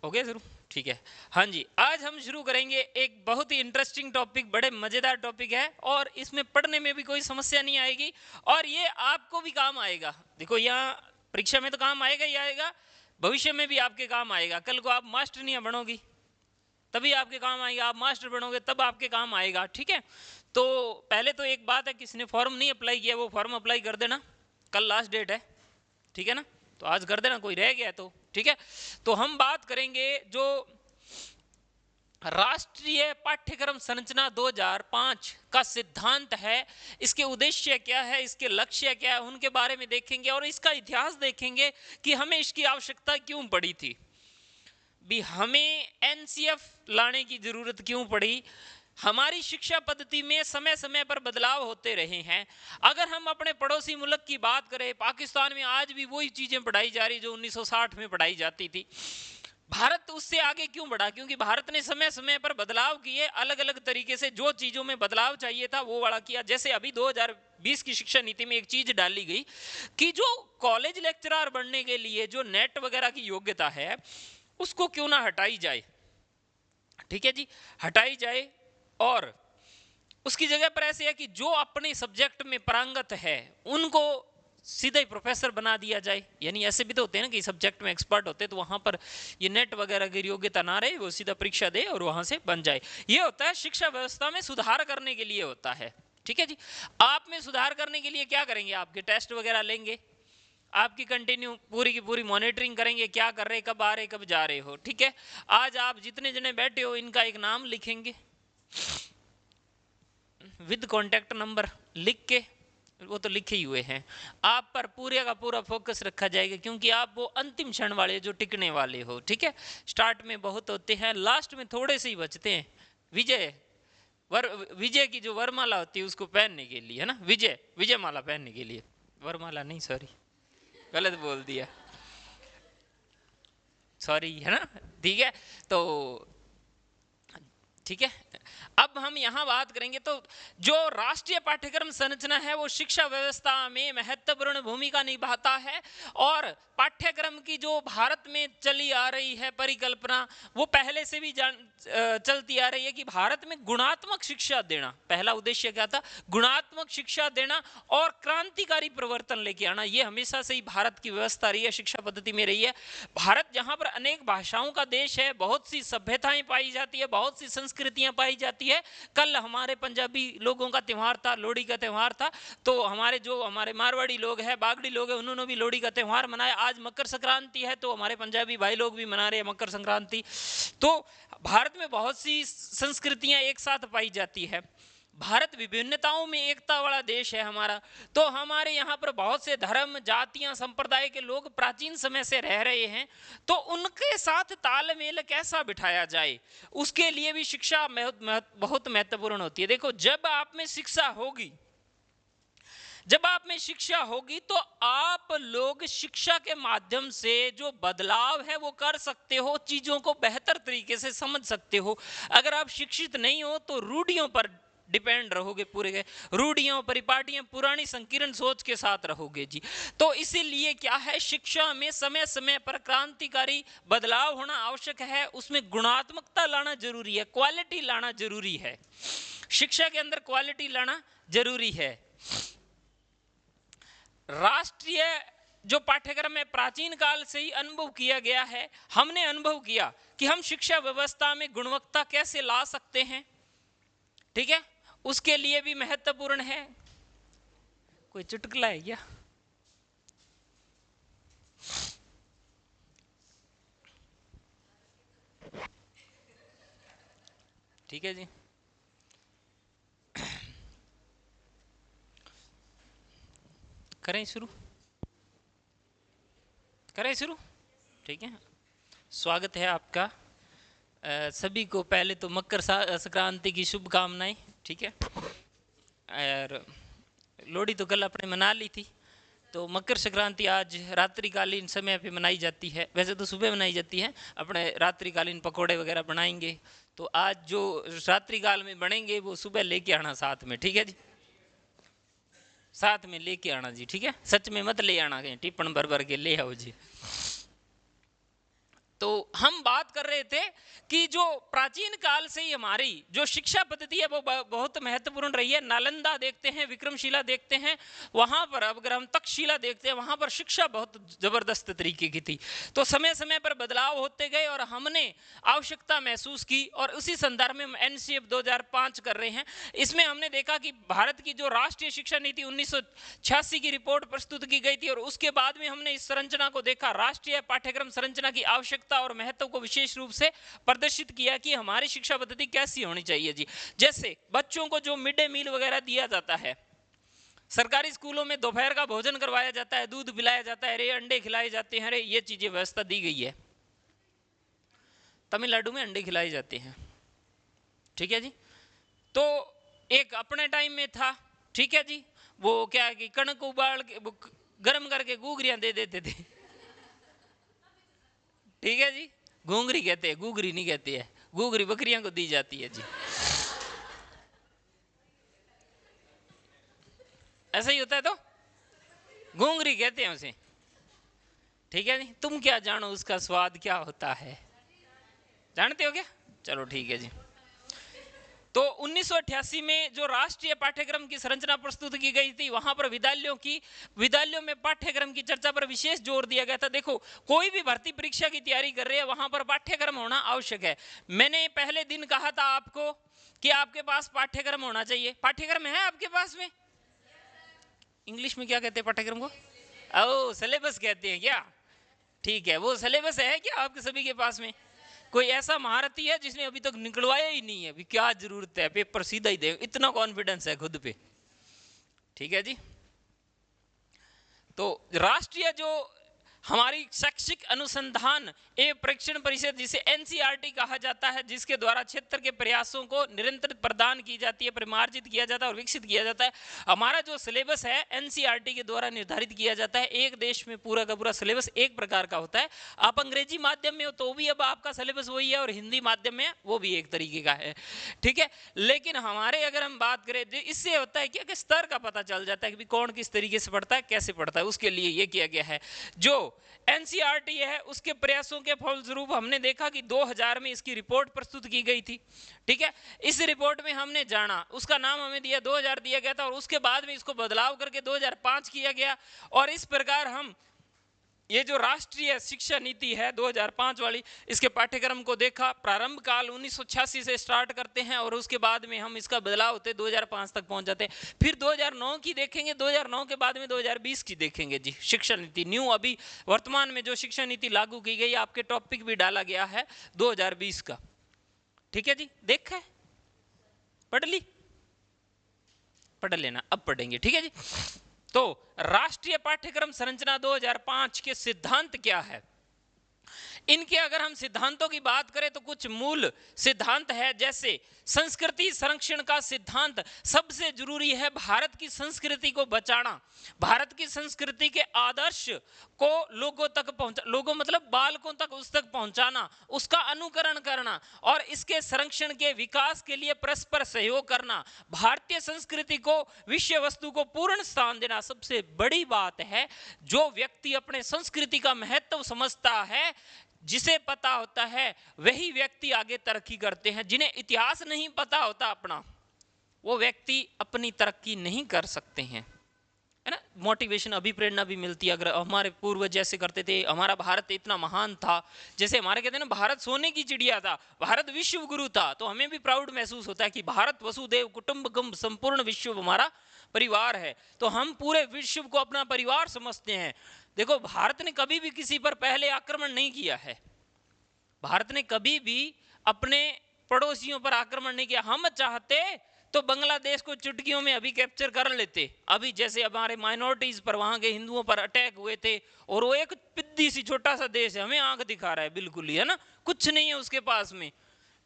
हो गया शुरू? ठीक है। हाँ जी, आज हम शुरू करेंगे एक बहुत ही इंटरेस्टिंग टॉपिक, बड़े मजेदार टॉपिक है और इसमें पढ़ने में भी कोई समस्या नहीं आएगी और ये आपको भी काम आएगा। देखो यहाँ परीक्षा में तो काम आएगा ही आएगा, भविष्य में भी आपके काम आएगा। कल को आप मास्टर नहीं बनोगी तभी आपके काम आएगा, आप मास्टर बनोगे तब आपके काम आएगा। ठीक है, तो पहले तो एक बात है, किसी ने फॉर्म नहीं अप्लाई किया वो फॉर्म अप्लाई कर देना, कल लास्ट डेट है। ठीक है ना, तो आज कर देना, कोई रह गया तो। ठीक है, तो हम बात करेंगे जो राष्ट्रीय पाठ्यक्रम संरचना 2005 का सिद्धांत है, इसके उद्देश्य क्या है, इसके लक्ष्य क्या है, उनके बारे में देखेंगे और इसका इतिहास देखेंगे कि हमें इसकी आवश्यकता क्यों पड़ी थी, भी हमें एनसीएफ लाने की जरूरत क्यों पड़ी। हमारी शिक्षा पद्धति में समय समय पर बदलाव होते रहे हैं। अगर हम अपने पड़ोसी मुल्क की बात करें, पाकिस्तान में आज भी वही चीजें पढ़ाई जा रही जो 1960 में पढ़ाई जाती थी। भारत उससे आगे क्यों बढ़ा? क्योंकि भारत ने समय समय पर बदलाव किए, अलग अलग तरीके से जो चीजों में बदलाव चाहिए था वो वाला किया। जैसे अभी 2020 की शिक्षा नीति में एक चीज डाली गई कि जो कॉलेज लेक्चरर बनने के लिए जो नेट वगैरह की योग्यता है उसको क्यों ना हटाई जाए। ठीक है जी, हटाई जाए और उसकी जगह पर ऐसे है कि जो अपने सब्जेक्ट में पारंगत है उनको सीधा ही प्रोफेसर बना दिया जाए। यानी ऐसे भी तो होते हैं ना कि सब्जेक्ट में एक्सपर्ट होते हैं, तो वहां पर ये नेट वगैरह की योग्यता ना रहे, वो सीधा परीक्षा दे और वहां से बन जाए। ये होता है शिक्षा व्यवस्था में सुधार करने के लिए होता है। ठीक है जी, आप में सुधार करने के लिए क्या करेंगे, आपके टेस्ट वगैरह लेंगे, आपकी कंटिन्यू पूरी की पूरी मॉनिटरिंग करेंगे, क्या कर रहे, कब आ रहे, कब जा रहे हो। ठीक है, आज आप जितने जने बैठे हो इनका एक नाम लिखेंगे विद कॉन्टैक्ट नंबर लिख के, वो तो लिखे ही हुए हैं। आप पर पूरे का पूरा फोकस रखा जाएगा क्योंकि आप वो अंतिम क्षण वाले जो टिकने वाले हो। ठीक है, स्टार्ट में बहुत होते हैं, लास्ट में थोड़े से ही बचते हैं। विजय की जो वरमाला होती है उसको पहनने के लिए, है ना, विजय माला पहनने के लिए, वरमाला नहीं, सॉरी गलत बोल दिया, सॉरी, है ना। ठीक है, तो ठीक है, अब हम यहां बात करेंगे तो जो राष्ट्रीय पाठ्यक्रम संरचना है वो शिक्षा व्यवस्था में महत्वपूर्ण भूमिका निभाता है और पाठ्यक्रम की जो भारत में चली आ रही है परिकल्पना वो पहले से भी चलती आ रही है कि भारत में गुणात्मक शिक्षा देना, पहला उद्देश्य क्या था, गुणात्मक शिक्षा देना और क्रांतिकारी परिवर्तन लेके आना। ये हमेशा से ही भारत की व्यवस्था रही है, शिक्षा पद्धति में रही है। भारत जहां पर अनेक भाषाओं का देश है, बहुत सी सभ्यताएं पाई जाती है, बहुत सी संस्कृतियां पाई जाती है। कल हमारे पंजाबी लोगों का त्यौहार था, लोहड़ी का त्यौहार था, तो हमारे मारवाड़ी लोग हैं, बागड़ी लोग हैं, उन्होंने भी लोहड़ी का त्यौहार मनाया। आज मकर संक्रांति है तो हमारे पंजाबी भाई लोग भी मना रहे हैं मकर संक्रांति। तो भारत में बहुत सी संस्कृतियां एक साथ पाई जाती है। भारत विभिन्नताओं में एकता वाला देश है हमारा। तो हमारे यहाँ पर बहुत से धर्म, जातियां, संप्रदाय के लोग प्राचीन समय से रह रहे हैं, तो उनके साथ तालमेल कैसा बिठाया जाए, उसके लिए भी शिक्षा बहुत महत्वपूर्ण होती है। देखो, जब आप में शिक्षा होगी तो आप लोग शिक्षा के माध्यम से जो बदलाव है वो कर सकते हो, चीजों को बेहतर तरीके से समझ सकते हो। अगर आप शिक्षित नहीं हो तो रूढ़ियों पर डिपेंड रहोगे, पूरे के रूढ़ियों, परिपाटियां, पुरानी संकीर्ण सोच के साथ रहोगे जी। तो इसीलिए क्या है, शिक्षा में समय समय पर क्रांतिकारी बदलाव होना आवश्यक है, उसमें गुणात्मकता लाना जरूरी है, क्वालिटी लाना जरूरी है, शिक्षा के अंदर क्वालिटी लाना जरूरी है। राष्ट्रीय जो पाठ्यक्रम है प्राचीन काल से ही अनुभव किया गया है, हमने अनुभव किया कि हम शिक्षा व्यवस्था में गुणवत्ता कैसे ला सकते हैं। ठीक है, उसके लिए भी महत्वपूर्ण है। कोई चुटकुला है क्या? ठीक है जी, करें शुरू? ठीक है, स्वागत है आपका सभी को। पहले तो मकर संक्रांति की शुभकामनाएं। ठीक है, और लोहड़ी तो कल अपने मना ली थी, तो मकर संक्रांति आज रात्रिकालीन समय पे मनाई जाती है। वैसे तो सुबह मनाई जाती है, अपने रात्रिकालीन पकोड़े वगैरह बनाएंगे, तो आज जो रात्रिकाल में बनेंगे वो सुबह लेके आना साथ में। ठीक है जी, साथ में लेके आना जी। ठीक है, सच में मत ले आना कहीं टिप्पण भर भर के ले आओ जी। तो हम बात कर रहे थे कि जो प्राचीन काल से ही हमारी जो शिक्षा पद्धति है वो बहुत महत्वपूर्ण रही है। नालंदा देखते हैं, विक्रमशिला देखते हैं, वहां पर अगर हम तक्षशिला देखते हैं, वहां पर शिक्षा बहुत जबरदस्त तरीके की थी। तो समय समय पर बदलाव होते गए और हमने आवश्यकता महसूस की, और उसी संदर्भ में हम एनसीएफ 2005 कर रहे हैं। इसमें हमने देखा कि भारत की जो राष्ट्रीय शिक्षा नीति 1986 की रिपोर्ट प्रस्तुत की गई थी, और उसके बाद में हमने इस संरचना को देखा, राष्ट्रीय पाठ्यक्रम संरचना की आवश्यकता और महत्व को विशेष रूप से प्रदर्शित किया कि हमारी शिक्षा पद्धति कैसी होनी चाहिए जी। जैसे बच्चों को जो मिड डे मील वगैरह दिया जाता है, सरकारी स्कूलों में दोपहर का भोजन करवाया जाता है, दूध पिलाया जाता है, अरे अंडे खिलाए जाते हैं, अरे ये चीजें व्यवस्था दी गई है। तमिलनाडु में अंडे खिलाए जाते हैं, ठीक है जी। तो एक अपने टाइम में था, ठीक है जी, वो क्या है कि कणक उबाल के गर्म करके घूघरियां दे देते थे, ठीक है जी। घूंगरी कहते हैं, घूघरी नहीं कहते हैं, घूघरी बकरियां को दी जाती है जी। ऐसा ही होता है, तो घूंगरी कहते हैं उसे, ठीक है जी। तुम क्या जानो उसका स्वाद क्या होता है, जानते हो क्या? चलो ठीक है जी। तो 1988 में जो राष्ट्रीय पाठ्यक्रम की संरचना प्रस्तुत की गई थी, वहां पर विद्यालयों में पाठ्यक्रम की चर्चा पर विशेष जोर दिया गया था। देखो, कोई भी भर्ती परीक्षा की तैयारी कर रहे हैं, वहां पर पाठ्यक्रम होना आवश्यक है। मैंने पहले दिन कहा था आपको कि आपके पास पाठ्यक्रम होना चाहिए। पाठ्यक्रम है आपके पास में? इंग्लिश में क्या कहते हैं पाठ्यक्रम को? ओ, सिलेबस कहते हैं क्या? ठीक है, वो सिलेबस है क्या आपके सभी के पास में? कोई ऐसा महारथी है जिसने अभी तक निकलवाया ही नहीं है? अभी क्या जरूरत है, पेपर सीधा ही दे, इतना कॉन्फिडेंस है खुद पे, ठीक है जी। तो राष्ट्रीय जो हमारी शैक्षिक अनुसंधान एवं परीक्षण परिषद, जिसे एनसीईआरटी कहा जाता है, जिसके द्वारा क्षेत्र के प्रयासों को निरंतर प्रदान की जाती है, परिमार्जित किया जाता है और विकसित किया जाता है। हमारा जो सिलेबस है एनसीईआरटी के द्वारा निर्धारित किया जाता है। एक देश में पूरा का पूरा सिलेबस एक प्रकार का होता है। आप अंग्रेजी माध्यम में हो तो भी अब आपका सिलेबस वही है, और हिंदी माध्यम में वो भी एक तरीके का है, ठीक है। लेकिन हमारे अगर हम बात करें, इससे होता है कि स्तर का पता चल जाता है कि कौन किस तरीके से पढ़ता है, कैसे पढ़ता है। उसके लिए ये किया गया है। जो एनसीईआरटी है, उसके प्रयासों के फलस्वरूप हमने देखा कि 2000 में इसकी रिपोर्ट प्रस्तुत की गई थी, ठीक है। इस रिपोर्ट में हमने जाना, उसका नाम हमें 2000 दिया गया था, और उसके बाद में इसको बदलाव करके 2005 किया गया। और इस प्रकार हम ये जो राष्ट्रीय शिक्षा नीति है 2005 वाली, इसके पाठ्यक्रम को देखा। प्रारंभ काल 1986 से स्टार्ट करते हैं, और उसके बाद में हम इसका बदलाव होते 2005 तक पहुंच जाते हैं। फिर 2009 की देखेंगे, 2009 के बाद में 2020 की देखेंगे जी, शिक्षा नीति न्यू। अभी वर्तमान में जो शिक्षा नीति लागू की गई, आपके टॉपिक भी डाला गया है 2020 का, ठीक है जी। देखा है, पढ़ ली, पढ़ लेना, अब पढ़ेंगे, ठीक है जी। तो राष्ट्रीय पाठ्यक्रम संरचना 2005 के सिद्धांत क्या है? इनके अगर हम सिद्धांतों की बात करें तो कुछ मूल सिद्धांत है। जैसे संस्कृति संरक्षण का सिद्धांत, सबसे जरूरी है भारत की संस्कृति को बचाना, भारत की संस्कृति के आदर्श को लोगों तक लोगों मतलब बालकों तक उस तक पहुंचाना, उसका अनुकरण करना, और इसके संरक्षण के विकास के लिए परस्पर सहयोग करना, भारतीय संस्कृति को विषय वस्तु को पूर्ण स्थान देना। सबसे बड़ी बात है, जो व्यक्ति अपने संस्कृति का महत्व समझता है, जिसे पता होता है, वही व्यक्ति आगे तरक्की करते हैं। जिन्हें इतिहास नहीं पता होता अपना, वो व्यक्ति अपनी तरक्की नहीं कर सकते हैं, है ना। मोटिवेशन, अभिप्रेरणा भी मिलती है। अगर हमारे पूर्वज जैसे करते थे, हमारा भारत इतना महान था, जैसे हमारे कहते हैं ना, भारत सोने की चिड़िया था, भारत विश्व गुरु था, तो हमें भी प्राउड महसूस होता है कि भारत वसुदेव कुटुंबकम, संपूर्ण विश्व हमारा परिवार है। तो हम पूरे विश्व को अपना परिवार समझते हैं। देखो, भारत ने कभी भी किसी पर पहले आक्रमण नहीं किया है, भारत ने कभी भी अपने पड़ोसियों पर आक्रमण नहीं किया। हम चाहते तो बांग्लादेश को चुटकियों में अभी कैप्चर कर लेते। अभी जैसे हमारे माइनॉरिटीज पर, वहां के हिंदुओं पर अटैक हुए थे, और वो एक पिद्दी सी छोटा सा देश है, हमें आंख दिखा रहा है बिल्कुल ही, है ना, कुछ नहीं है उसके पास में,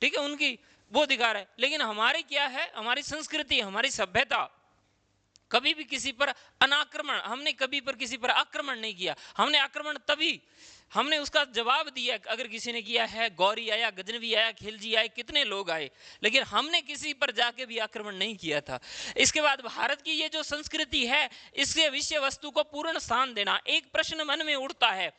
ठीक है, उनकी वो दिखा रहा है। लेकिन हमारी क्या है, हमारी संस्कृति, हमारी सभ्यता, कभी भी किसी पर अनाक्रमण, हमने कभी पर किसी पर आक्रमण नहीं किया। हमने आक्रमण तभी हमने उसका जवाब दिया। अगर किसी ने किया है, गौरी आया, गजनवी आया, खिलजी आए, कितने लोग आए, लेकिन हमने किसी पर जाके भी आक्रमण नहीं किया था। इसके बाद भारत की ये जो संस्कृति है, इसके विषय वस्तु को पूर्ण स्थान देना। एक प्रश्न मन में उठता है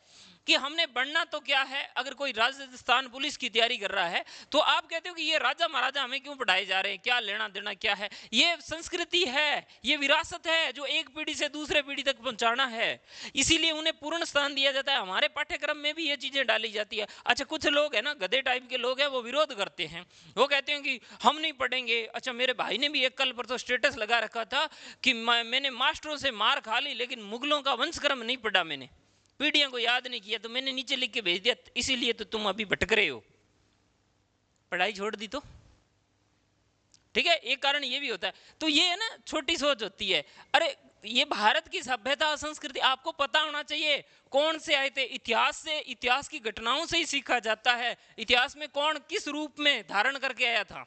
कि हमने बढ़ना तो क्या है। अगर कोई राजस्थान पुलिस की तैयारी कर रहा है तो आप कहते हो कि ये राजा महाराजा हमें क्यों पढ़ाए जा रहे हैं, क्या लेना देना क्या है। ये संस्कृति है, ये विरासत है जो एक पीढ़ी से दूसरे पीढ़ी तक पहुंचाना है, इसीलिए उन्हें पूर्ण स्थान दिया जाता है। हमारे पाठ्यक्रम में भी ये चीजें डाली जाती है। अच्छा, कुछ लोग है ना, गधे टाइप के लोग हैं, वो विरोध करते हैं, वो कहते हैं कि हम नहीं पढ़ेंगे। अच्छा, मेरे भाई ने भी एक कल पर तो स्टेटस लगा रखा था कि मैंने मास्टरों से मार खा ली लेकिन मुगलों का वंशक्रम नहीं पढ़ा, मैंने पीढ़ियों को याद नहीं किया, तो मैंने नीचे लिख के भेज दिया, इसीलिए तो तुम अभी भटक रहे हो, पढ़ाई छोड़ दी तो। ठीक है, एक कारण ये भी होता है। तो ये है ना, छोटी सोच होती है। अरे ये भारत की सभ्यता संस्कृति आपको पता होना चाहिए। कौन से आए थे इतिहास से, इतिहास की घटनाओं से ही सीखा जाता है। इतिहास में कौन किस रूप में धारण करके आया था।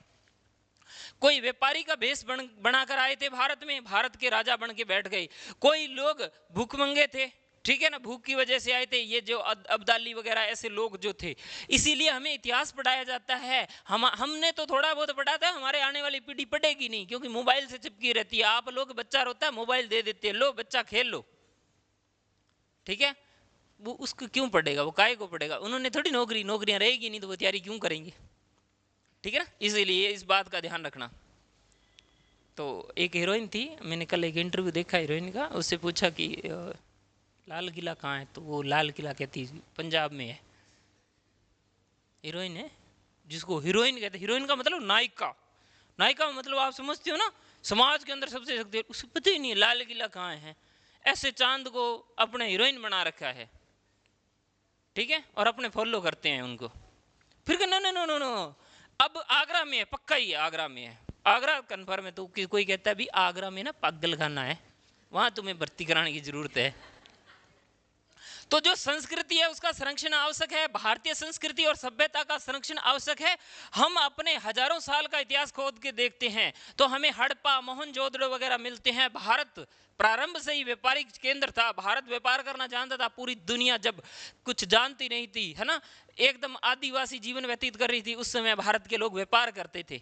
कोई व्यापारी का भेष बनाकर आए थे भारत में, भारत के राजा बन के बैठ गए। कोई लोग भूखमंगे थे, ठीक है ना, भूख की वजह से आए थे, ये जो अब्दाली वगैरह ऐसे लोग जो थे। इसीलिए हमें इतिहास पढ़ाया जाता है। हमने तो थोड़ा बहुत पढ़ा था, हमारे आने वाली पीढ़ी पढ़ेगी नहीं, क्योंकि मोबाइल से चिपकी रहती है। आप लोग, बच्चा रोता है, मोबाइल दे देते हैं, लो बच्चा खेल लो, ठीक है। वो उसको क्यों पढ़ेगा, वो काहे को पढ़ेगा। उन्होंने थोड़ी नौकरियां रहेगी नहीं तो वो तैयारी क्यों करेंगे, ठीक है ना। इसीलिए इस बात का ध्यान रखना। तो एक हीरोइन थी, मैंने कल एक इंटरव्यू देखा हीरोइन का, उससे पूछा कि लाल किला कहाँ है, तो वो लाल किला कहती पंजाब में है। हीरोइन है जिसको हीरोइन कहते, हीरोइन का मतलब नायिका। नायिका मतलब आप समझते हो ना, समाज के अंदर सबसे शक्ति, उसे पता ही नहीं लाल किला कहाँ है। ऐसे चांद को अपने हीरोइन बना रखा है, ठीक है, और अपने फॉलो करते हैं उनको। फिर no no no no no, अब आगरा में है, पक्का ही है आगरा में है, आगरा कन्फर्म है। तो कोई कहता है भी आगरा में ना पागल खाना है, वहां तुम्हें भर्ती कराने की जरूरत है। तो जो संस्कृति है उसका संरक्षण आवश्यक है, भारतीय संस्कृति और सभ्यता का संरक्षण आवश्यक है। हम अपने हजारों साल का इतिहास खोद के देखते हैं तो हमें हड़प्पा, मोहनजोदड़ो वगैरह मिलते हैं। भारत प्रारंभ से ही व्यापारिक केंद्र था, भारत व्यापार करना जानता था। पूरी दुनिया जब कुछ जानती नहीं थी, है ना, एकदम आदिवासी जीवन व्यतीत कर रही थी, उस समय भारत के लोग व्यापार करते थे।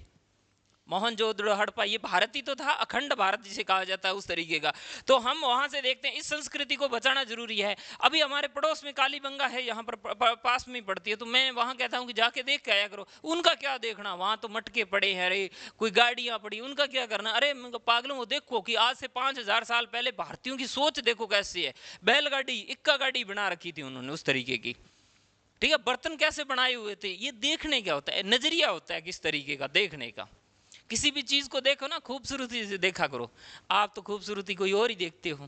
मोहनजोदड़ो, हड़प्पा, ये भारत ही तो था, अखंड भारत जिसे कहा जाता है, उस तरीके का। तो हम वहां से देखते हैं, इस संस्कृति को बचाना जरूरी है। अभी हमारे पड़ोस में कालीबंगा है, यहाँ पर पास में पड़ती है, तो मैं वहां कहता हूँ कि जाके देख के आया करो। उनका क्या देखना, वहां तो मटके पड़े हैं, अरे कोई गाड़ियां पड़ी, उनका क्या करना। अरे पागलों, वो देखो कि आज से 5000 साल पहले भारतीयों की सोच देखो कैसी है। बैलगाड़ी, इक्का गाड़ी बना रखी थी उन्होंने उस तरीके की, ठीक है। बर्तन कैसे बनाए हुए थे, ये देखने क्या होता है, नजरिया होता है किस तरीके का देखने का। किसी भी चीज को देखो ना, खूबसूरती से देखा करो। आप तो खूबसूरती कोई और ही देखते हो,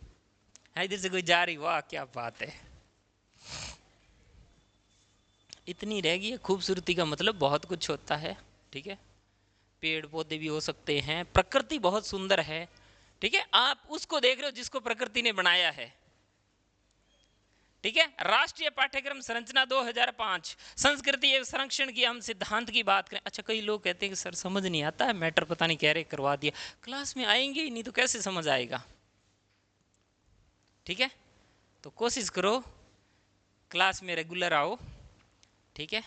इधर से कोई जा रही, वाह क्या बात है, इतनी रह गई है। खूबसूरती का मतलब बहुत कुछ होता है, ठीक है। पेड़ पौधे भी हो सकते हैं, प्रकृति बहुत सुंदर है, ठीक है। आप उसको देख रहे हो जिसको प्रकृति ने बनाया है, ठीक है। राष्ट्रीय पाठ्यक्रम संरचना 2005, संस्कृति एवं संरक्षण की हम सिद्धांत की बात करें। अच्छा, कई लोग कहते हैं कि सर समझ नहीं आता है मैटर, पता नहीं कह रहे करवा दिया। क्लास में आएंगे ही नहीं तो कैसे समझ आएगा, ठीक है। तो कोशिश करो क्लास में रेगुलर आओ, ठीक है।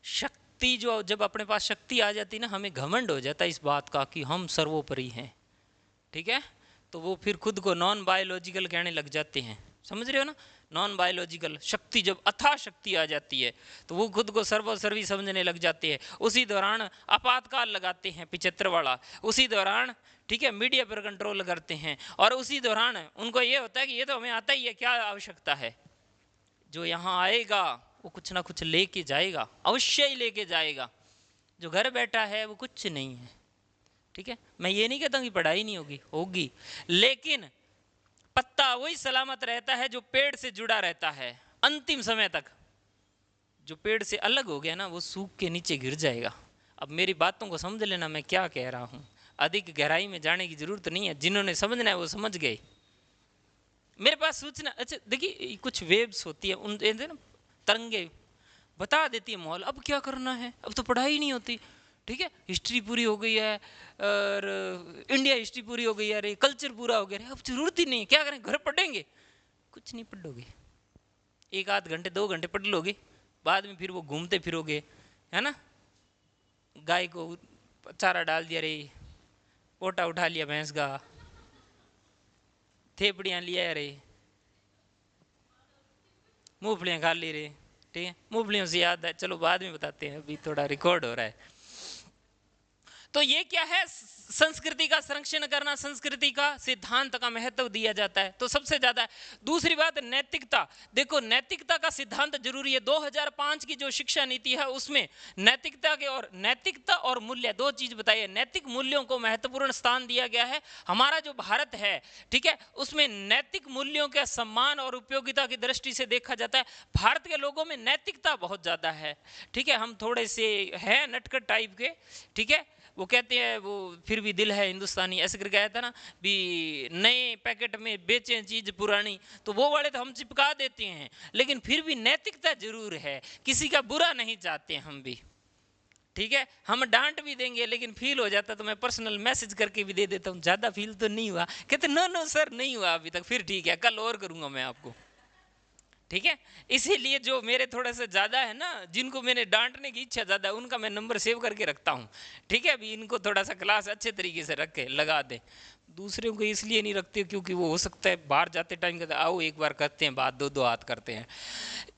शक्ति जो, जब अपने पास शक्ति आ जाती ना, हमें घमंड हो जाता है इस बात का कि हम सर्वोपरि हैं, ठीक है। तो वो फिर खुद को नॉन बायोलॉजिकल कहने लग जाते हैं, समझ रहे हो ना। नॉन बायोलॉजिकल शक्ति, जब अथाह शक्ति आ जाती है तो वो खुद को सर्वोसर्वी समझने लग जाते हैं। उसी दौरान आपातकाल लगाते हैं 75 वाला, उसी दौरान, ठीक है, मीडिया पर कंट्रोल करते हैं, और उसी दौरान उनको ये होता है कि ये तो हमें आता ही है, क्या आवश्यकता है। जो यहाँ आएगा वो कुछ ना कुछ लेके जाएगा, अवश्य ही लेके जाएगा। जो घर बैठा है वो कुछ नहीं है, ठीक है। मैं ये नहीं कहता कि पढ़ाई नहीं होगी, होगी, लेकिन पत्ता वही सलामत रहता है जो पेड़ से जुड़ा रहता है अंतिम समय तक। जो पेड़ से अलग हो गया ना, वो सूख के नीचे गिर जाएगा। अब मेरी बातों को समझ लेना मैं क्या कह रहा हूँ, अधिक गहराई में जाने की जरूरत नहीं है, जिन्होंने समझना है वो समझ गए। मेरे पास सूचना, अच्छा देखिए, कुछ वेव्स होती है, उन तरंगे बता देती है माहौल, अब क्या करना है, अब तो पढ़ाई नहीं होती, ठीक है। हिस्ट्री पूरी हो गई है, और इंडिया हिस्ट्री पूरी हो गई है, अरे कल्चर पूरा हो गया, अब जरूरत ही नहीं, क्या करें, घर पढ़ेंगे, कुछ नहीं पढ़ोगे, एक आध घंटे 2 घंटे पढ़ लोगे, बाद में फिर वो घूमते फिरोगे, है ना। गाय को चारा डाल दिया रे, पोटा उठा लिया भैंस का, थेपड़ियाँ लिया रे, मूंगफलियाँ खा ली रे, ठीक है। मूंगफलियों से याद है, चलो बाद में बताते हैं, अभी थोड़ा रिकॉर्ड हो रहा है। तो ये क्या है, संस्कृति का संरक्षण करना, संस्कृति का सिद्धांत का महत्व दिया जाता है, तो सबसे ज्यादा। दूसरी बात नैतिकता, देखो नैतिकता का सिद्धांत जरूरी है। 2005 की जो शिक्षा नीति है उसमें नैतिकता और मूल्य दो चीज बताई है। नैतिक मूल्यों को महत्वपूर्ण स्थान दिया गया है। हमारा जो भारत है, ठीक है, उसमें नैतिक मूल्यों के सम्मान और उपयोगिता की दृष्टि से देखा जाता है। भारत के लोगों में नैतिकता बहुत ज्यादा है, ठीक है। हम थोड़े से हैं नटखट टाइप के, ठीक है। वो कहते हैं वो फिर भी दिल है हिंदुस्तानी, ऐसे करके आया था ना भी, नए पैकेट में बेचें चीज पुरानी, तो वो वाले तो हम चिपका देते हैं, लेकिन फिर भी नैतिकता जरूर है, किसी का बुरा नहीं चाहते हम भी, ठीक है। हम डांट भी देंगे, लेकिन फील हो जाता तो मैं पर्सनल मैसेज करके भी दे देता हूँ, ज्यादा फील तो नहीं हुआ, कहते नो नो सर नहीं हुआ अभी तक, फिर ठीक है कल और करूंगा मैं आपको, ठीक है। इसीलिए जो मेरे थोड़ा सा ज्यादा है ना, जिनको मैंने डांटने की इच्छा ज्यादा है, उनका मैं नंबर सेव करके रखता हूँ, ठीक है। अभी इनको थोड़ा सा क्लास अच्छे तरीके से रख के लगा दे। दूसरों को इसलिए नहीं रखते क्योंकि वो हो सकता है बाहर जाते टाइम कहते आओ एक बार करते हैं बात, दो हाथ करते हैं।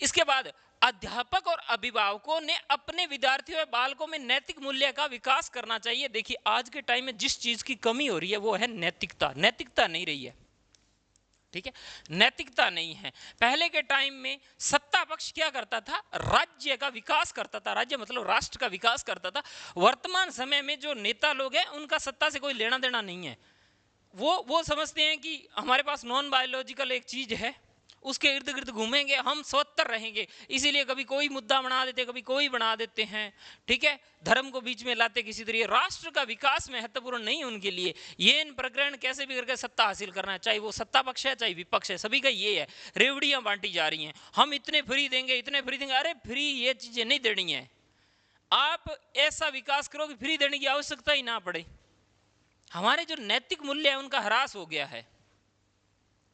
इसके बाद अध्यापक और अभिभावकों ने अपने विद्यार्थियों और बालकों में नैतिक मूल्य का विकास करना चाहिए। देखिए आज के टाइम में जिस चीज की कमी हो रही है वो है नैतिकता। नैतिकता नहीं रही है, ठीक है, नैतिकता नहीं है। पहले के टाइम में सत्ता पक्ष क्या करता था, राज्य का विकास करता था, राज्य मतलब राष्ट्र का विकास करता था। वर्तमान समय में जो नेता लोग हैं उनका सत्ता से कोई लेना देना नहीं है। वो समझते हैं कि हमारे पास नॉन बायोलॉजिकल एक चीज है, उसके इर्द गिर्द घूमेंगे, हम स्वतंत्र रहेंगे, इसीलिए कभी कोई मुद्दा बना देते, कभी कोई बना देते हैं, ठीक है। धर्म को बीच में लाते किसी तरीके। राष्ट्र का विकास महत्वपूर्ण नहीं उनके लिए, ये इन प्रकरण कैसे भी करके सत्ता हासिल करना है, चाहे वो सत्ता पक्ष है चाहे विपक्ष है, सभी का ये है। रेवड़ियां बांटी जा रही हैं, हम इतने फ्री देंगे इतने फ्री देंगे, अरे फ्री ये चीजें नहीं देनी है। आप ऐसा विकास करो कि फ्री देने की आवश्यकता ही ना पड़े। हमारे जो नैतिक मूल्य है उनका ह्रास हो गया है,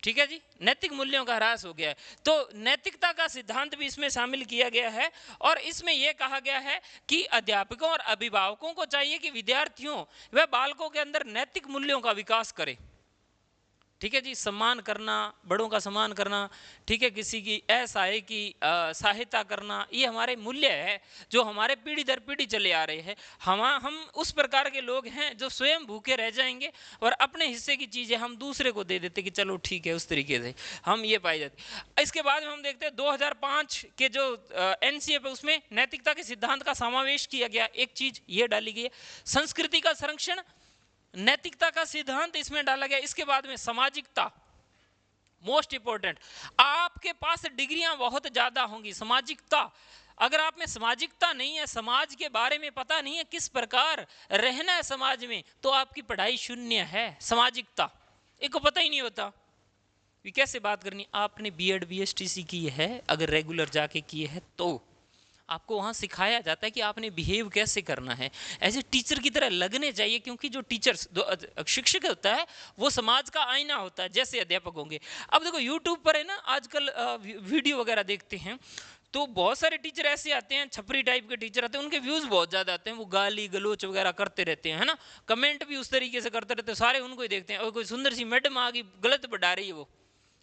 ठीक है जी, नैतिक मूल्यों का ह्रास हो गया है। तो नैतिकता का सिद्धांत भी इसमें शामिल किया गया है, और इसमें यह कहा गया है कि अध्यापकों और अभिभावकों को चाहिए कि विद्यार्थियों व बालकों के अंदर नैतिक मूल्यों का विकास करें, ठीक है जी। सम्मान करना, बड़ों का सम्मान करना, ठीक है, किसी की असहाय की सहायता करना, ये हमारे मूल्य है जो हमारे पीढ़ी दर पीढ़ी चले आ रहे हैं। हम उस प्रकार के लोग हैं जो स्वयं भूखे रह जाएंगे और अपने हिस्से की चीजें हम दूसरे को दे देते कि चलो ठीक है, उस तरीके से हम ये पाए जाते। इसके बाद हम देखते हैं 2005 के जो NCA पे, उसमें नैतिकता के सिद्धांत का समावेश किया गया। एक चीज ये डाली गई है, संस्कृति का संरक्षण, नैतिकता का सिद्धांत इसमें डाला गया। इसके बाद में सामाजिकता, मोस्ट इंपोर्टेंट। आपके पास डिग्रियां बहुत ज्यादा होंगी, सामाजिकता, अगर आप में सामाजिकता नहीं है, समाज के बारे में पता नहीं है किस प्रकार रहना है समाज में, तो आपकी पढ़ाई शून्य है। सामाजिकता एक को पता ही नहीं होता कि कैसे बात करनी। आपने BEd BSTC की है, अगर रेगुलर जाके किए है तो आपको वहाँ सिखाया जाता है कि आपने बिहेव कैसे करना है, ऐसे टीचर की तरह लगने चाहिए, क्योंकि जो टीचर्स शिक्षक होता है वो समाज का आईना होता है, जैसे अध्यापक होंगे। अब देखो यूट्यूब पर है ना आजकल वीडियो वगैरह देखते हैं, तो बहुत सारे टीचर ऐसे आते हैं, छपरी टाइप के टीचर आते हैं, उनके व्यूज बहुत ज्यादा आते हैं, वो गाली गलोच वगैरह करते रहते हैं, है ना, कमेंट भी उस तरीके से करते रहते हैं, सारे उनको ही देखते हैं। और कोई सुंदर सी मैडम आ गई गलत पढ़ा रही है, वो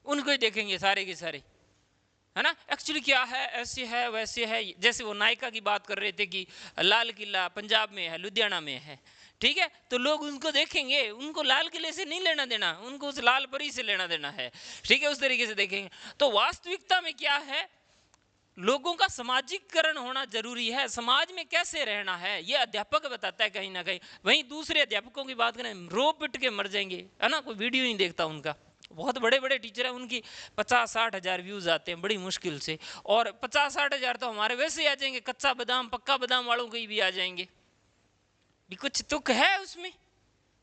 उनको ही देखेंगे सारे के सारे, है ना। एक्चुअली क्या है, ऐसे है वैसे है। जैसे वो नायका की बात कर रहे थे कि लाल किला पंजाब में है, लुधियाना में है, ठीक है, तो लोग उनको देखेंगे, उनको लाल किले से नहीं लेना देना, उनको उस लाल परी से लेना देना है, ठीक है, उस तरीके से देखेंगे। तो वास्तविकता में क्या है, लोगों का सामाजिकरण होना जरूरी है, समाज में कैसे रहना है ये अध्यापक बताता है कहीं ना कहीं। वहीं दूसरे अध्यापकों की बात करें, रो पिट के मर जाएंगे, है ना, कोई वीडियो नहीं देखता उनका। बहुत बड़े बड़े टीचर हैं, उनकी 50-60 हजार व्यूज आते हैं बड़ी मुश्किल से, और 50-60 हजार तो हमारे वैसे ही आ जाएंगे, कच्चा बादाम पक्का बादाम वालों के भी आ जाएंगे। भी कुछ तुक है उसमें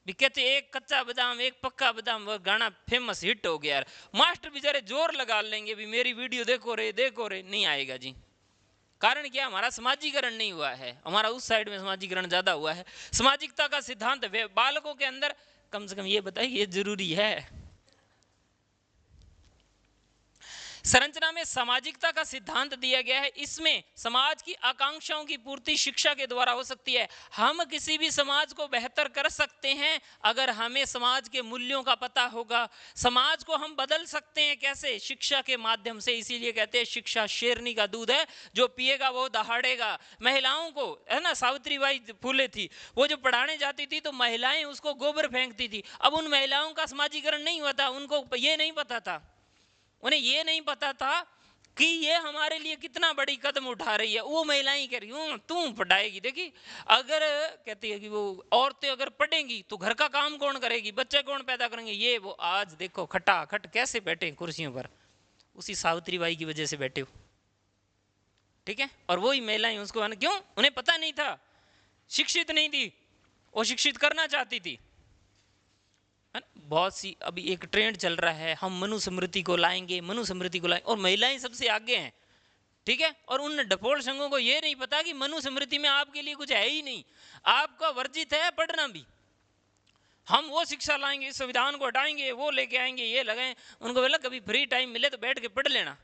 भी, कहते एक कच्चा बादाम एक पक्का बादाम, वो गाना फेमस हिट हो गया यार, मास्टर बेचारे जोर लगा लेंगे भी मेरी वीडियो देखो रे, नहीं आएगा जी। कारण क्या, हमारा समाजीकरण नहीं हुआ है, हमारा उस साइड में समाजीकरण ज्यादा हुआ है। सामाजिकता का सिद्धांत बालकों के अंदर कम से कम ये बताइए, ये जरूरी है। संरचना में सामाजिकता का सिद्धांत दिया गया है। इसमें समाज की आकांक्षाओं की पूर्ति शिक्षा के द्वारा हो सकती है। हम किसी भी समाज को बेहतर कर सकते हैं अगर हमें समाज के मूल्यों का पता होगा। समाज को हम बदल सकते हैं कैसे? शिक्षा के माध्यम से। इसीलिए कहते हैं शिक्षा शेरनी का दूध है, जो पिएगा वो दहाड़ेगा। महिलाओं को, है ना, सावित्रीबाई फुले थी, वो जो पढ़ाने जाती थी तो महिलाएं उसको गोबर फेंकती थी। अब उन महिलाओं का समाजीकरण नहीं हुआ था, उनको ये नहीं पता था, उन्हें ये नहीं पता था कि ये हमारे लिए कितना बड़ी कदम उठा रही है। वो महिलाएं कह रही हूँ तू पढ़ाएगी, देखी अगर कहती है कि वो औरतें अगर पढ़ेंगी तो घर का काम कौन करेगी, बच्चे कौन पैदा करेंगे, ये वो। आज देखो खटाखट कैसे बैठे कुर्सियों पर, उसी सावित्रीबाई की वजह से बैठे हो, ठीक है। और वही महिलाएं उसको, क्यों? उन्हें पता नहीं था, शिक्षित नहीं थी, वो शिक्षित करना चाहती थी। बहुत सी अभी एक ट्रेंड चल रहा है, हम मनुस्मृति को लाएंगे, मनुस्मृति को लाएंगे, और महिलाएं सबसे आगे हैं, ठीक है। और उन डपोल संघों को ये नहीं पता कि मनुस्मृति में आपके लिए कुछ है ही नहीं, आपका वर्जित है पढ़ना भी। हम वो शिक्षा लाएंगे, इस संविधान को हटाएंगे, वो लेके आएंगे, ये लगाएं। उनको बोला कभी फ्री टाइम मिले तो बैठ के पढ़ लेना,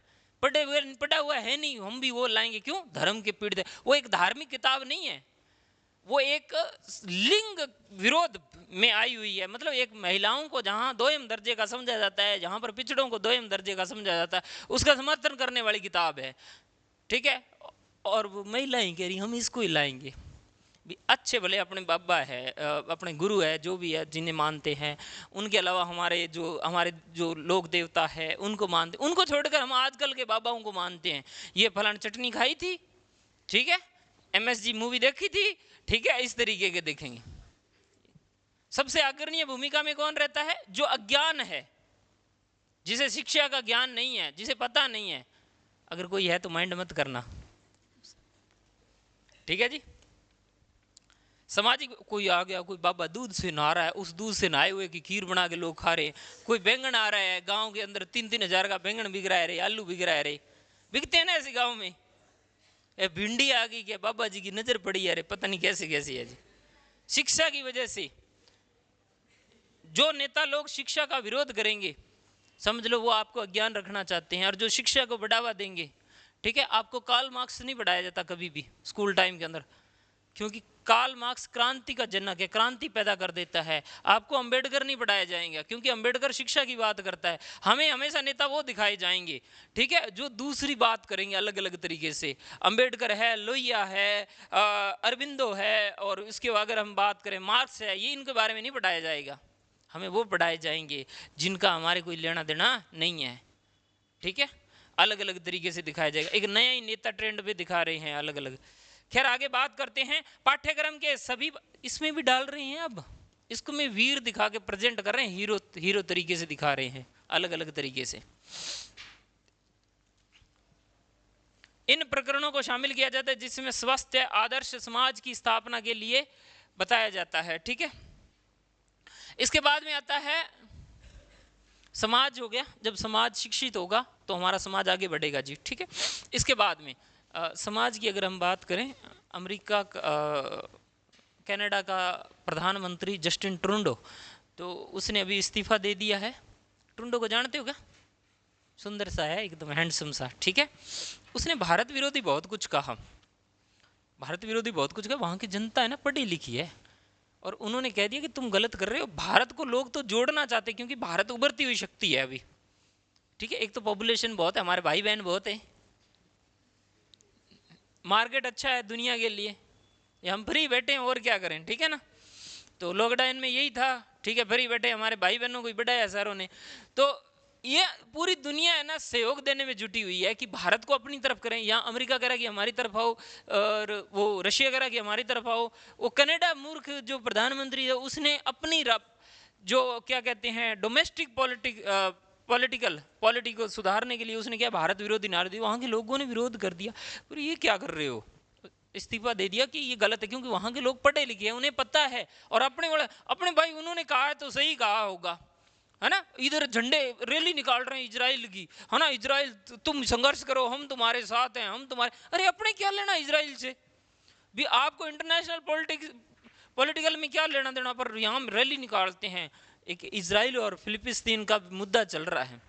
पढ़ा हुआ है नहीं, हम भी वो लाएंगे। क्यों? धर्म के पीड़ित। वो एक धार्मिक किताब नहीं है, वो एक लिंग विरोध में आई हुई है। मतलब एक महिलाओं को जहां दोयम दर्जे का समझा जाता है, जहां पर पिछड़ों को दोयम दर्जे का समझा जाता है, उसका समर्थन करने वाली किताब है, ठीक है। और वो महिलाएं कह रही हम इसको ही लाएंगे। भी अच्छे भले अपने बाबा है, अपने गुरु है, जो भी है, जिन्हें मानते हैं, उनके अलावा हमारे जो लोक देवता है उनको मानते, उनको छोड़कर हम आजकल के बाबाओं को मानते हैं। ये फलान चटनी खाई थी, ठीक है, MSG मूवी देखी थी, ठीक है, इस तरीके के देखेंगे। सबसे अग्रणीय भूमिका में कौन रहता है? जो अज्ञान है, जिसे शिक्षा का ज्ञान नहीं है, जिसे पता नहीं है। अगर कोई है तो माइंड मत करना, ठीक है जी। सामाजिक, कोई आ गया, कोई बाबा दूध से नहा रहा है, उस दूध से नहाए हुए की खीर बना के लोग खा रहे। कोई बैंगन आ रहा है, गांव के अंदर 3-3 हजार का बैंगन बिक रहा है रे, आलू बिक रहा है रे, बिकते हैं ना ऐसे गांव में। भिंडी आ गई, क्या बाबा जी की नजर पड़ी है रे, पता नहीं कैसे कैसी है जी। शिक्षा की वजह से जो नेता लोग शिक्षा का विरोध करेंगे, समझ लो वो आपको अज्ञान रखना चाहते हैं। और जो शिक्षा को बढ़ावा देंगे, ठीक है, आपको कार्ल मार्क्स नहीं पढ़ाया जाता कभी भी स्कूल टाइम के अंदर, क्योंकि कार्ल मार्क्स क्रांति का जनक है, क्रांति पैदा कर देता है। आपको अंबेडकर नहीं पढ़ाया जाएंगे, क्योंकि अंबेडकर शिक्षा की बात करता है। हमें हमेशा नेता वो दिखाए जाएंगे, ठीक है, जो दूसरी बात करेंगे अलग अलग तरीके से। अंबेडकर है, लोहिया है, अरविंदो है, और इसके अगर हम बात करें मार्क्स है, ये इनके बारे में नहीं पढ़ाया जाएगा। हमें वो पढ़ाए जाएंगे जिनका हमारे कोई लेना देना नहीं है, ठीक है। अलग अलग तरीके से दिखाया जाएगा, एक नया ही नेता ट्रेंड पे दिखा रहे हैं अलग अलग। खैर आगे बात करते हैं। पाठ्यक्रम के सभी इसमें भी डाल रहे हैं, अब इसको में वीर दिखा के प्रेजेंट कर रहे हैं, हीरो तरीके से दिखा रहे हैं अलग अलग तरीके से। इन प्रकरणों को शामिल किया जाता है जिसमें स्वस्थ आदर्श समाज की स्थापना के लिए बताया जाता है, ठीक है। इसके बाद में आता है समाज, हो गया। जब समाज शिक्षित होगा तो हमारा समाज आगे बढ़ेगा जी, ठीक है। इसके बाद में समाज की अगर हम बात करें, अमेरिका कनाडा का प्रधानमंत्री जस्टिन ट्रूडो, तो उसने अभी इस्तीफा दे दिया है। ट्रूडो को जानते हो क्या? सुंदर सा है, एकदम हैंडसम सा, ठीक है। उसने भारत विरोधी बहुत कुछ कहा, भारत विरोधी बहुत कुछ कहा। वहाँ की जनता है ना पढ़ी लिखी है, और उन्होंने कह दिया कि तुम गलत कर रहे हो। भारत को लोग तो जोड़ना चाहते, क्योंकि भारत उभरती हुई शक्ति है अभी, ठीक है। एक तो पॉपुलेशन बहुत है, हमारे भाई बहन बहुत है, मार्केट अच्छा है दुनिया के लिए, ये हम फ्री बैठे हैं और क्या करें, ठीक है ना। तो लॉकडाउन में यही था, ठीक है, फ्री बैठे, हमारे भाई बहनों को ही बढ़ाया सारों ने। तो ये पूरी दुनिया है ना सहयोग देने में जुटी हुई है कि भारत को अपनी तरफ करें। यहाँ अमेरिका कह रहा कि हमारी तरफ आओ, और वो रशिया कह रहा कि हमारी तरफ आओ। वो कनाडा मूर्ख जो प्रधानमंत्री है, उसने अपनी जो क्या कहते हैं डोमेस्टिक पॉलिटी को सुधारने के लिए उसने क्या भारत विरोधी नारे दिए। वहाँ के लोगों ने विरोध कर दिया, पर ये क्या कर रहे हो, इस्तीफा दे दिया कि ये गलत है, क्योंकि वहाँ के लोग पढ़े लिखे हैं, उन्हें पता है। और अपने भाई उन्होंने कहा है तो सही कहा होगा, है ना। इधर झंडे रैली निकाल रहे हैं इजराइल की, है ना, इजराइल तुम संघर्ष करो, हम तुम्हारे साथ हैं, हम तुम्हारे। अरे अपने क्या लेना इजराइल से भी, आपको इंटरनेशनल पॉलिटिकल में क्या लेना देना, पर यहाँ रैली निकालते हैं। एक इजराइल और फिलिस्तीन का मुद्दा चल रहा है,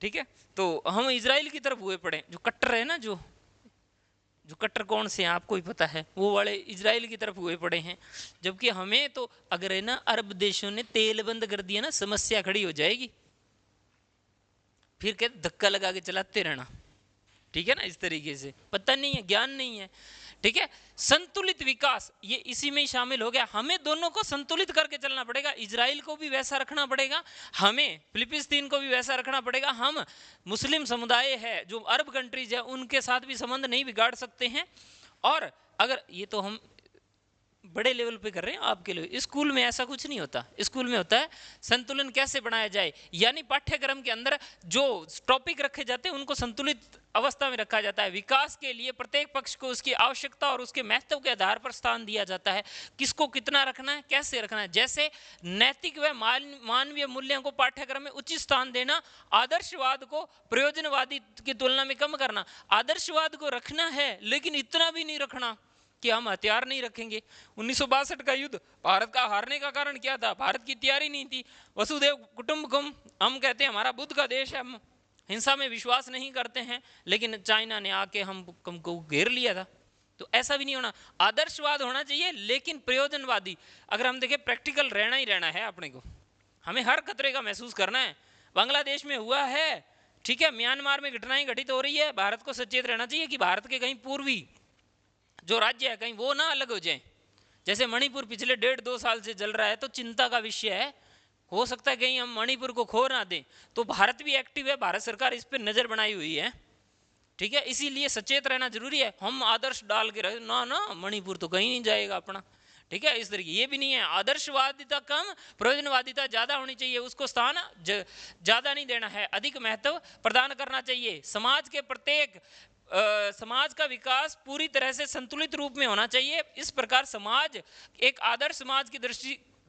ठीक है, तो हम इजराइल की तरफ हुए पड़े, जो कट्टर है ना, जो कट्टर कौन से हैं आपको ही पता है, वो वाले इजराइल की तरफ हुए पड़े हैं। जबकि हमें तो अगर है ना अरब देशों ने तेल बंद कर दिया ना, समस्या खड़ी हो जाएगी, फिर कहते धक्का लगा के चलाते रहना, ठीक है ना, इस तरीके से पता नहीं है, ज्ञान नहीं है, ठीक है। संतुलित विकास ये इसी में ही शामिल हो गया, हमें दोनों को संतुलित करके चलना पड़ेगा, इजराइल को भी वैसा रखना पड़ेगा, हमें फिलिस्तीन को भी वैसा रखना पड़ेगा। हम मुस्लिम समुदाय है जो अरब कंट्रीज है उनके साथ भी संबंध नहीं बिगाड़ सकते हैं। और अगर ये तो हम बड़े लेवल पे कर रहे हैं आपके लिए, स्कूल में ऐसा कुछ नहीं होता, स्कूल में होता है संतुलन कैसे बनाया जाए, यानी पाठ्यक्रम के अंदर जो टॉपिक रखे जाते हैं उनको संतुलित अवस्था में रखा जाता है। विकास के लिए प्रत्येक पक्ष को उसकी आवश्यकता और उसके महत्व के आधार पर स्थान दिया जाता है, किसको कितना रखना है, कैसे रखना है। जैसे नैतिक व मानवीय मूल्यों को पाठ्यक्रम में उचित स्थान देना, आदर्शवाद को प्रयोजनवादी की तुलना में कम करना। आदर्शवाद को रखना है लेकिन इतना भी नहीं रखना कि हम हथियार नहीं रखेंगे। 1962 का युद्ध भारत का हारने का कारण क्या था, भारत की तैयारी नहीं थी। वसुदेव कुटुंबकम, हम कहते हैं हमारा बुद्ध का देश है, हम हिंसा में विश्वास नहीं करते हैं, लेकिन चाइना ने आके हमको घेर लिया था। तो ऐसा भी नहीं होना, आदर्शवाद होना चाहिए लेकिन प्रयोजनवादी। अगर हम देखें प्रैक्टिकल रहना ही रहना है अपने को, हमें हर खतरे का महसूस करना है। बांग्लादेश में हुआ है, ठीक है, म्यांमार में घटनाएं घटित हो रही है, भारत को सचेत रहना चाहिए कि भारत के कहीं पूर्वी जो राज्य है कहीं वो ना अलग हो जाए। जैसे मणिपुर पिछले 1.5-2 साल से जल रहा है, तो चिंता का विषय है, हो सकता है कहीं हम मणिपुर को खो ना दें। तो भारत भी एक्टिव है, भारत सरकार इस पर नजर बनाई हुई है, ठीक है, इसीलिए सचेत रहना जरूरी है। हम आदर्श डाल के रहे ना ना, मणिपुर तो कहीं नहीं जाएगा अपना, ठीक है, इस तरीके ये भी नहीं है। आदर्शवादिता कम, प्रयोजनवादिता ज्यादा होनी चाहिए, उसको स्थान ज्यादा नहीं देना है, अधिक महत्व प्रदान करना चाहिए। समाज के प्रत्येक समाज का विकास पूरी तरह से संतुलित रूप में होना चाहिए। इस प्रकार समाज एक आदर्श समाज की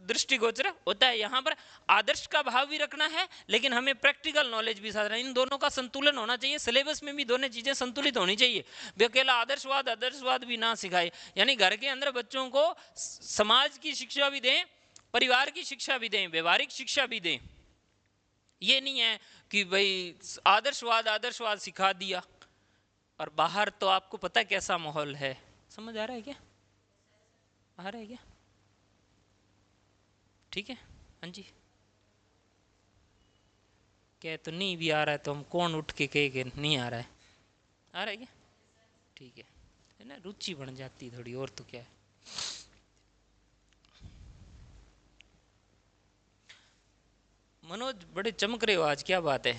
दृष्टिगोचर होता है। यहाँ पर आदर्श का भाव भी रखना है लेकिन हमें प्रैक्टिकल नॉलेज भी साथ, इन दोनों का संतुलन होना चाहिए। सिलेबस में भी दोनों चीजें संतुलित होनी चाहिए। अकेला आदर्शवाद भी ना सिखाए, यानी घर के अंदर बच्चों को समाज की शिक्षा भी दें, परिवार की शिक्षा भी दें, व्यवहारिक शिक्षा भी दें। ये नहीं है कि भाई आदर्शवाद सिखा दिया और बाहर तो आपको पता है कैसा माहौल है। समझ आ रहा है क्या, आ रहा है क्या, ठीक है, हाँ जी। क्या तो नहीं भी आ रहा है तो हम कौन उठ के कहे कि नहीं आ रहा है, आ रहा है क्या, ठीक है ना, रुचि बन जाती थोड़ी, और तो क्या है। मनोज बड़े चमक रहे हो आज, क्या बात है।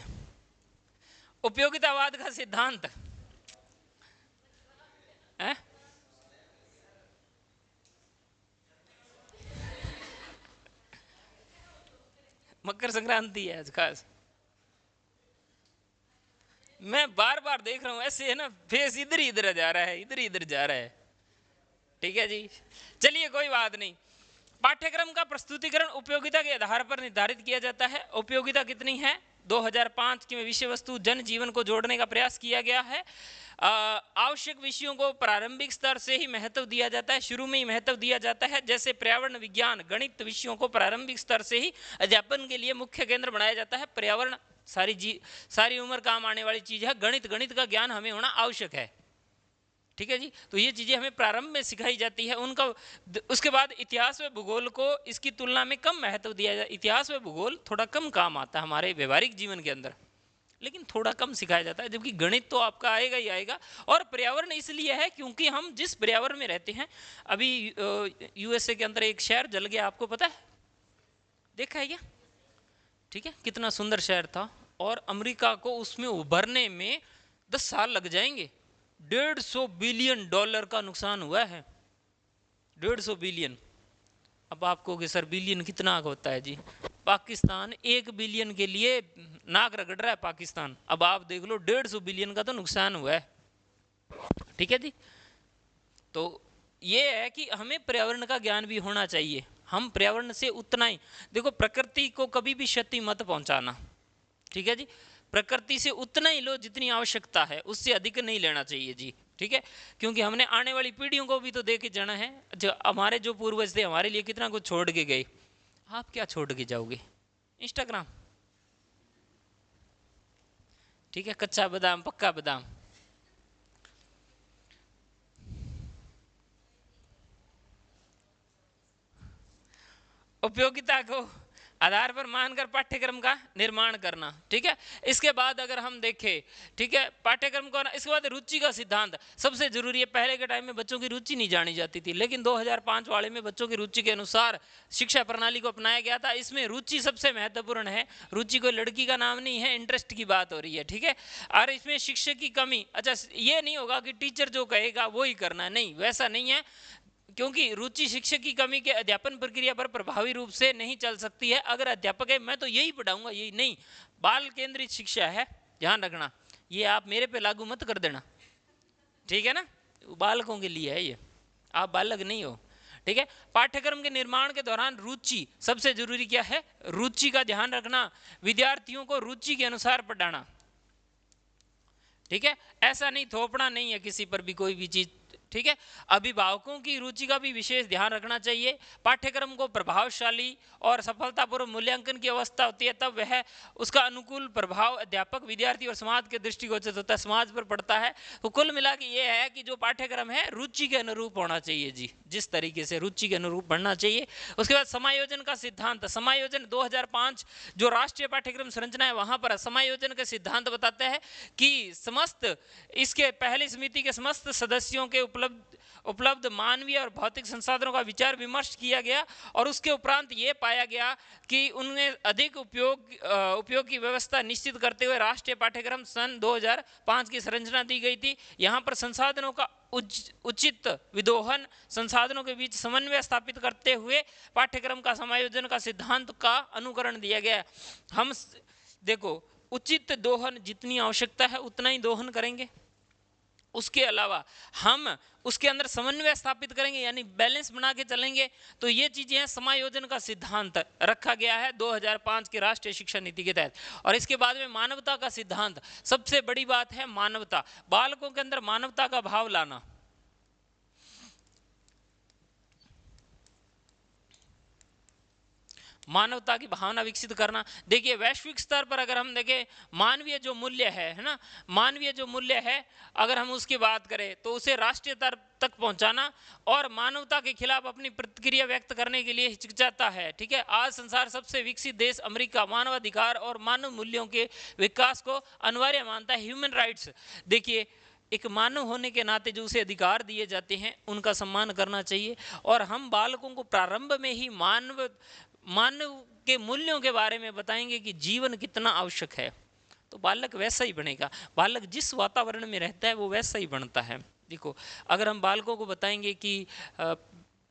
उपयोगितावाद का सिद्धांत है? मकर संक्रांति है आज खास, मैं बार बार देख रहा हूं ऐसे है ना, फेस इधर ही इधर जा रहा है, इधर ही इधर जा रहा है, ठीक है जी। चलिए कोई बात नहीं। पाठ्यक्रम का प्रस्तुतिकरण उपयोगिता के आधार पर निर्धारित किया जाता है। उपयोगिता कितनी है, 2005 की विषय वस्तु जन जीवन को जोड़ने का प्रयास किया गया है। आवश्यक विषयों को प्रारंभिक स्तर से ही महत्व दिया जाता है, शुरू में ही महत्व दिया जाता है। जैसे पर्यावरण विज्ञान गणित विषयों को प्रारंभिक स्तर से ही अध्यापन के लिए मुख्य केंद्र बनाया जाता है। पर्यावरण सारी उम्र काम आने वाली चीज है। गणित का ज्ञान हमें होना आवश्यक है, ठीक है जी। तो ये चीजें हमें प्रारंभ में सिखाई जाती है उनका। उसके बाद इतिहास व भूगोल को इसकी तुलना में कम महत्व दिया जाता है। इतिहास व भूगोल थोड़ा कम काम आता है हमारे व्यवहारिक जीवन के अंदर, लेकिन थोड़ा कम सिखाया जाता है। जबकि गणित तो आपका आएगा ही आएगा। और पर्यावरण इसलिए है क्योंकि हम जिस पर्यावरण में रहते हैं, अभी यूएसए के अंदर एक शहर जल गया, आपको पता है, देखा है क्या, ठीक है, कितना सुंदर शहर था, और अमेरिका को उसमें उभरने में 10 साल लग जाएंगे। $150 बिलियन का नुकसान हुआ है, 150 बिलियन। अब आपको कि सर बिलियन कितना होता है जी, पाकिस्तान 1 बिलियन के लिए नाक रगड़ रहा है पाकिस्तान। अब आप देख लो 150 बिलियन का तो नुकसान हुआ है, ठीक है जी। तो ये है कि हमें पर्यावरण का ज्ञान भी होना चाहिए। हम पर्यावरण से उतना ही देखो, प्रकृति को कभी भी क्षति मत पहुंचाना, ठीक है जी। प्रकृति से उतना ही लो जितनी आवश्यकता है, उससे अधिक नहीं लेना चाहिए जी, ठीक है। क्योंकि हमने आने वाली पीढ़ियों को भी तो दे के जाना है। जो हमारे जो पूर्वज थे हमारे लिए कितना कुछ छोड़ के गए, आप क्या छोड़ के जाओगे, इंस्टाग्राम, ठीक है, कच्चा बादाम पक्का बादाम। उपयोगिता को आधार पर मानकर पाठ्यक्रम का निर्माण करना। ठीक है, इसके बाद अगर हम देखें, ठीक है, पाठ्यक्रम को, इसके बाद रुचि का सिद्धांत सबसे जरूरी है। पहले के टाइम में बच्चों की रुचि नहीं जानी जाती थी, लेकिन 2005 वाले में बच्चों की रुचि के अनुसार शिक्षा प्रणाली को अपनाया गया था। इसमें रुचि सबसे महत्वपूर्ण है। रुचि कोई लड़की का नाम नहीं है, इंटरेस्ट की बात हो रही है। ठीक है, और इसमें शिक्षक की कमी, अच्छा ये नहीं होगा कि टीचर जो कहेगा वो ही करना, नहीं, वैसा नहीं है, क्योंकि रुचि शिक्षक की कमी के अध्यापन प्रक्रिया पर प्रभावी रूप से नहीं चल सकती है। अगर अध्यापक है मैं तो यही पढ़ाऊंगा, यही नहीं, बाल केंद्रित शिक्षा है, ध्यान रखना, ये आप मेरे पे लागू मत कर देना, ठीक है ना, बालकों के लिए है ये, आप बालक नहीं हो। ठीक है, पाठ्यक्रम के निर्माण के दौरान रुचि सबसे जरूरी क्या है, रुचि का ध्यान रखना, विद्यार्थियों को रुचि के अनुसार पढ़ाना। ठीक है, ऐसा नहीं थोपना नहीं है किसी पर भी कोई भी चीज। ठीक है, अभिभावकों की रुचि का भी विशेष ध्यान रखना चाहिए। पाठ्यक्रम को प्रभावशाली और सफलतापूर्वक मूल्यांकन की अवस्था होती है, तब वह उसका अनुकूल प्रभाव अध्यापक, विद्यार्थी और समाज के दृष्टिगोचर होता है, समाज पर पड़ता है। तो कुल मिला के ये है कि जो पाठ्यक्रम है रुचि के अनुरूप होना चाहिए जी, जिस तरीके से रुचि के अनुरूप पढ़ना चाहिए। उसके बाद समायोजन का सिद्धांत, समायोजन 2005 जो राष्ट्रीय पाठ्यक्रम संरचना है वहां पर समायोजन के सिद्धांत बताते हैं कि समस्त इसके पहली समिति के समस्त सदस्यों के उपलब्ध मानवीय और भौतिक संसाधनों का विचार विमर्श किया गया, और उसके उपरांत ये पाया गया कि उनमें अधिक उपयोग की व्यवस्था निश्चित करते हुए राष्ट्रीय पाठ्यक्रम सन 2005 की संरचना दी गई थी। यहाँ पर संसाधनों का उचित विदोहन, संसाधनों के बीच समन्वय स्थापित करते हुए पाठ्यक्रम का समायोजन का सिद्धांत का अनुकरण दिया गया। हम देखो, उचित दोहन, जितनी आवश्यकता है उतना ही दोहन करेंगे, उसके अलावा हम उसके अंदर समन्वय स्थापित करेंगे, यानी बैलेंस बना के चलेंगे। तो ये चीजें हैं, समायोजन का सिद्धांत रखा गया है 2005 की राष्ट्रीय शिक्षा नीति के तहत। और इसके बाद में मानवता का सिद्धांत, सबसे बड़ी बात है मानवता, बालकों के अंदर मानवता का भाव लाना। मानवता की भावना विकसित करना। देखिए वैश्विक स्तर पर अगर हम देखें, मानवीय जो मूल्य है ना, मानवीय जो मूल्य है अगर हम उसकी बात करें तो उसे राष्ट्रीय स्तर तक पहुंचाना, और मानवता के खिलाफ अपनी प्रतिक्रिया व्यक्त करने के लिए हिचकिचाता है। ठीक है, आज संसार सबसे विकसित देश अमेरिका मानवाधिकार और मानव मूल्यों के विकास को अनिवार्य मानता है। ह्यूमन राइट्स, देखिए एक मानव होने के नाते जो उसे अधिकार दिए जाते हैं उनका सम्मान करना चाहिए। और हम बालकों को प्रारंभ में ही मानव के मूल्यों के बारे में बताएंगे कि जीवन कितना आवश्यक है, तो बालक वैसा ही बनेगा। बालक जिस वातावरण में रहता है वो वैसा ही बनता है। देखो, अगर हम बालकों को बताएंगे कि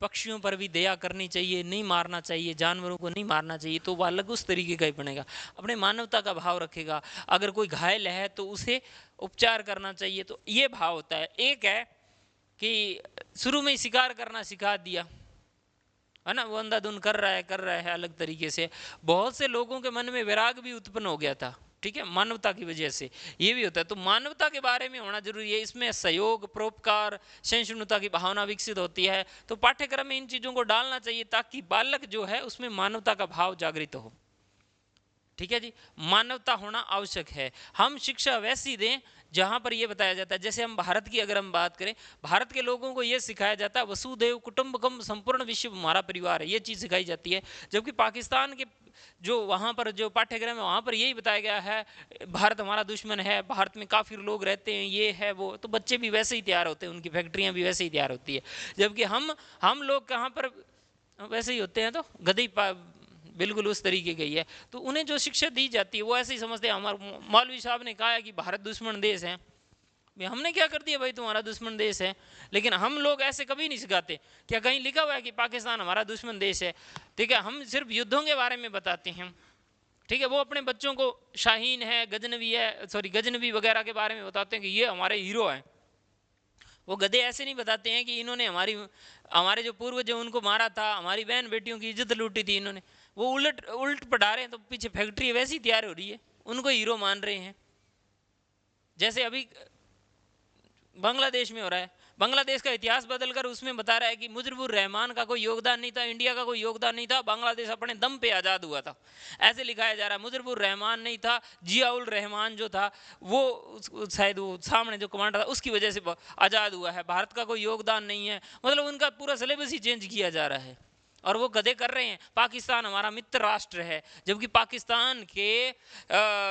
पक्षियों पर भी दया करनी चाहिए, नहीं मारना चाहिए, जानवरों को नहीं मारना चाहिए, तो बालक उस तरीके का ही बनेगा, अपने मानवता का भाव रखेगा। अगर कोई घायल है तो उसे उपचार करना चाहिए, तो ये भाव होता है। एक है कि शुरू में ही शिकार करना सिखा दिया है ना, वो अंधाधुन कर रहा है अलग तरीके से, बहुत से लोगों के मन में वैराग भी उत्पन्न हो गया था। ठीक है, मानवता की वजह से ये भी होता है। तो मानवता के बारे में होना जरूरी है, इसमें सहयोग, परोपकार, सहिष्णुता की भावना विकसित होती है। तो पाठ्यक्रम में इन चीज़ों को डालना चाहिए ताकि बालक जो है उसमें मानवता का भाव जागृत हो। ठीक है जी, मानवता होना आवश्यक है। हम शिक्षा वैसी दें जहां पर यह बताया जाता है, जैसे हम भारत की अगर हम बात करें, भारत के लोगों को यह सिखाया जाता है वसुदेव कुटुंबकम, संपूर्ण विश्व हमारा परिवार है, ये चीज़ सिखाई जाती है। जबकि पाकिस्तान के जो वहाँ पर जो पाठ्यक्रम है वहाँ पर यही बताया गया है भारत हमारा दुश्मन है, भारत में काफिर लोग रहते हैं, ये है वो। तो बच्चे भी वैसे ही तैयार होते हैं, उनकी फैक्ट्रियाँ भी वैसे ही तैयार होती है। जबकि हम लोग कहाँ पर वैसे ही होते हैं, तो गधी बिल्कुल उस तरीके की है। तो उन्हें जो शिक्षा दी जाती है वो ऐसे ही समझते हैं। हमारे मौलवी साहब ने कहा है कि भारत दुश्मन देश है, हमने क्या कर दिया भाई, तुम्हारा दुश्मन देश है। लेकिन हम लोग ऐसे कभी नहीं सिखाते। क्या कहीं लिखा हुआ है कि पाकिस्तान हमारा दुश्मन देश है? ठीक है, हम सिर्फ युद्धों के बारे में बताते हैं। ठीक है, वो अपने बच्चों को शाहीन है, गजनवी वगैरह के बारे में बताते हैं कि ये हमारे हीरो हैं। वो गधे ऐसे नहीं बताते हैं कि इन्होंने हमारे जो पूर्वज हैं उनको मारा था, हमारी बहन बेटियों की इज्जत लूटी थी इन्होंने। वो उल्ट पढ़ा रहे हैं, तो पीछे फैक्ट्री वैसी ही तैयार हो रही है, उनको हीरो मान रहे हैं। जैसे अभी बांग्लादेश में हो रहा है। बांग्लादेश का इतिहास बदलकर उसमें बता रहा है कि मुजीबुर रहमान का कोई योगदान नहीं था, इंडिया का कोई योगदान नहीं था, बांग्लादेश अपने दम पे आज़ाद हुआ था, ऐसे लिखाया जा रहा है। मुजीबुर रहमान नहीं था, जियाउल रहमान जो था वो शायद वो सामने जो कमांडर था उसकी वजह से आज़ाद हुआ है, भारत का कोई योगदान नहीं है। मतलब उनका पूरा सिलेबस ही चेंज किया जा रहा है और वो गधे कर रहे हैं। पाकिस्तान हमारा मित्र राष्ट्र है, जबकि पाकिस्तान के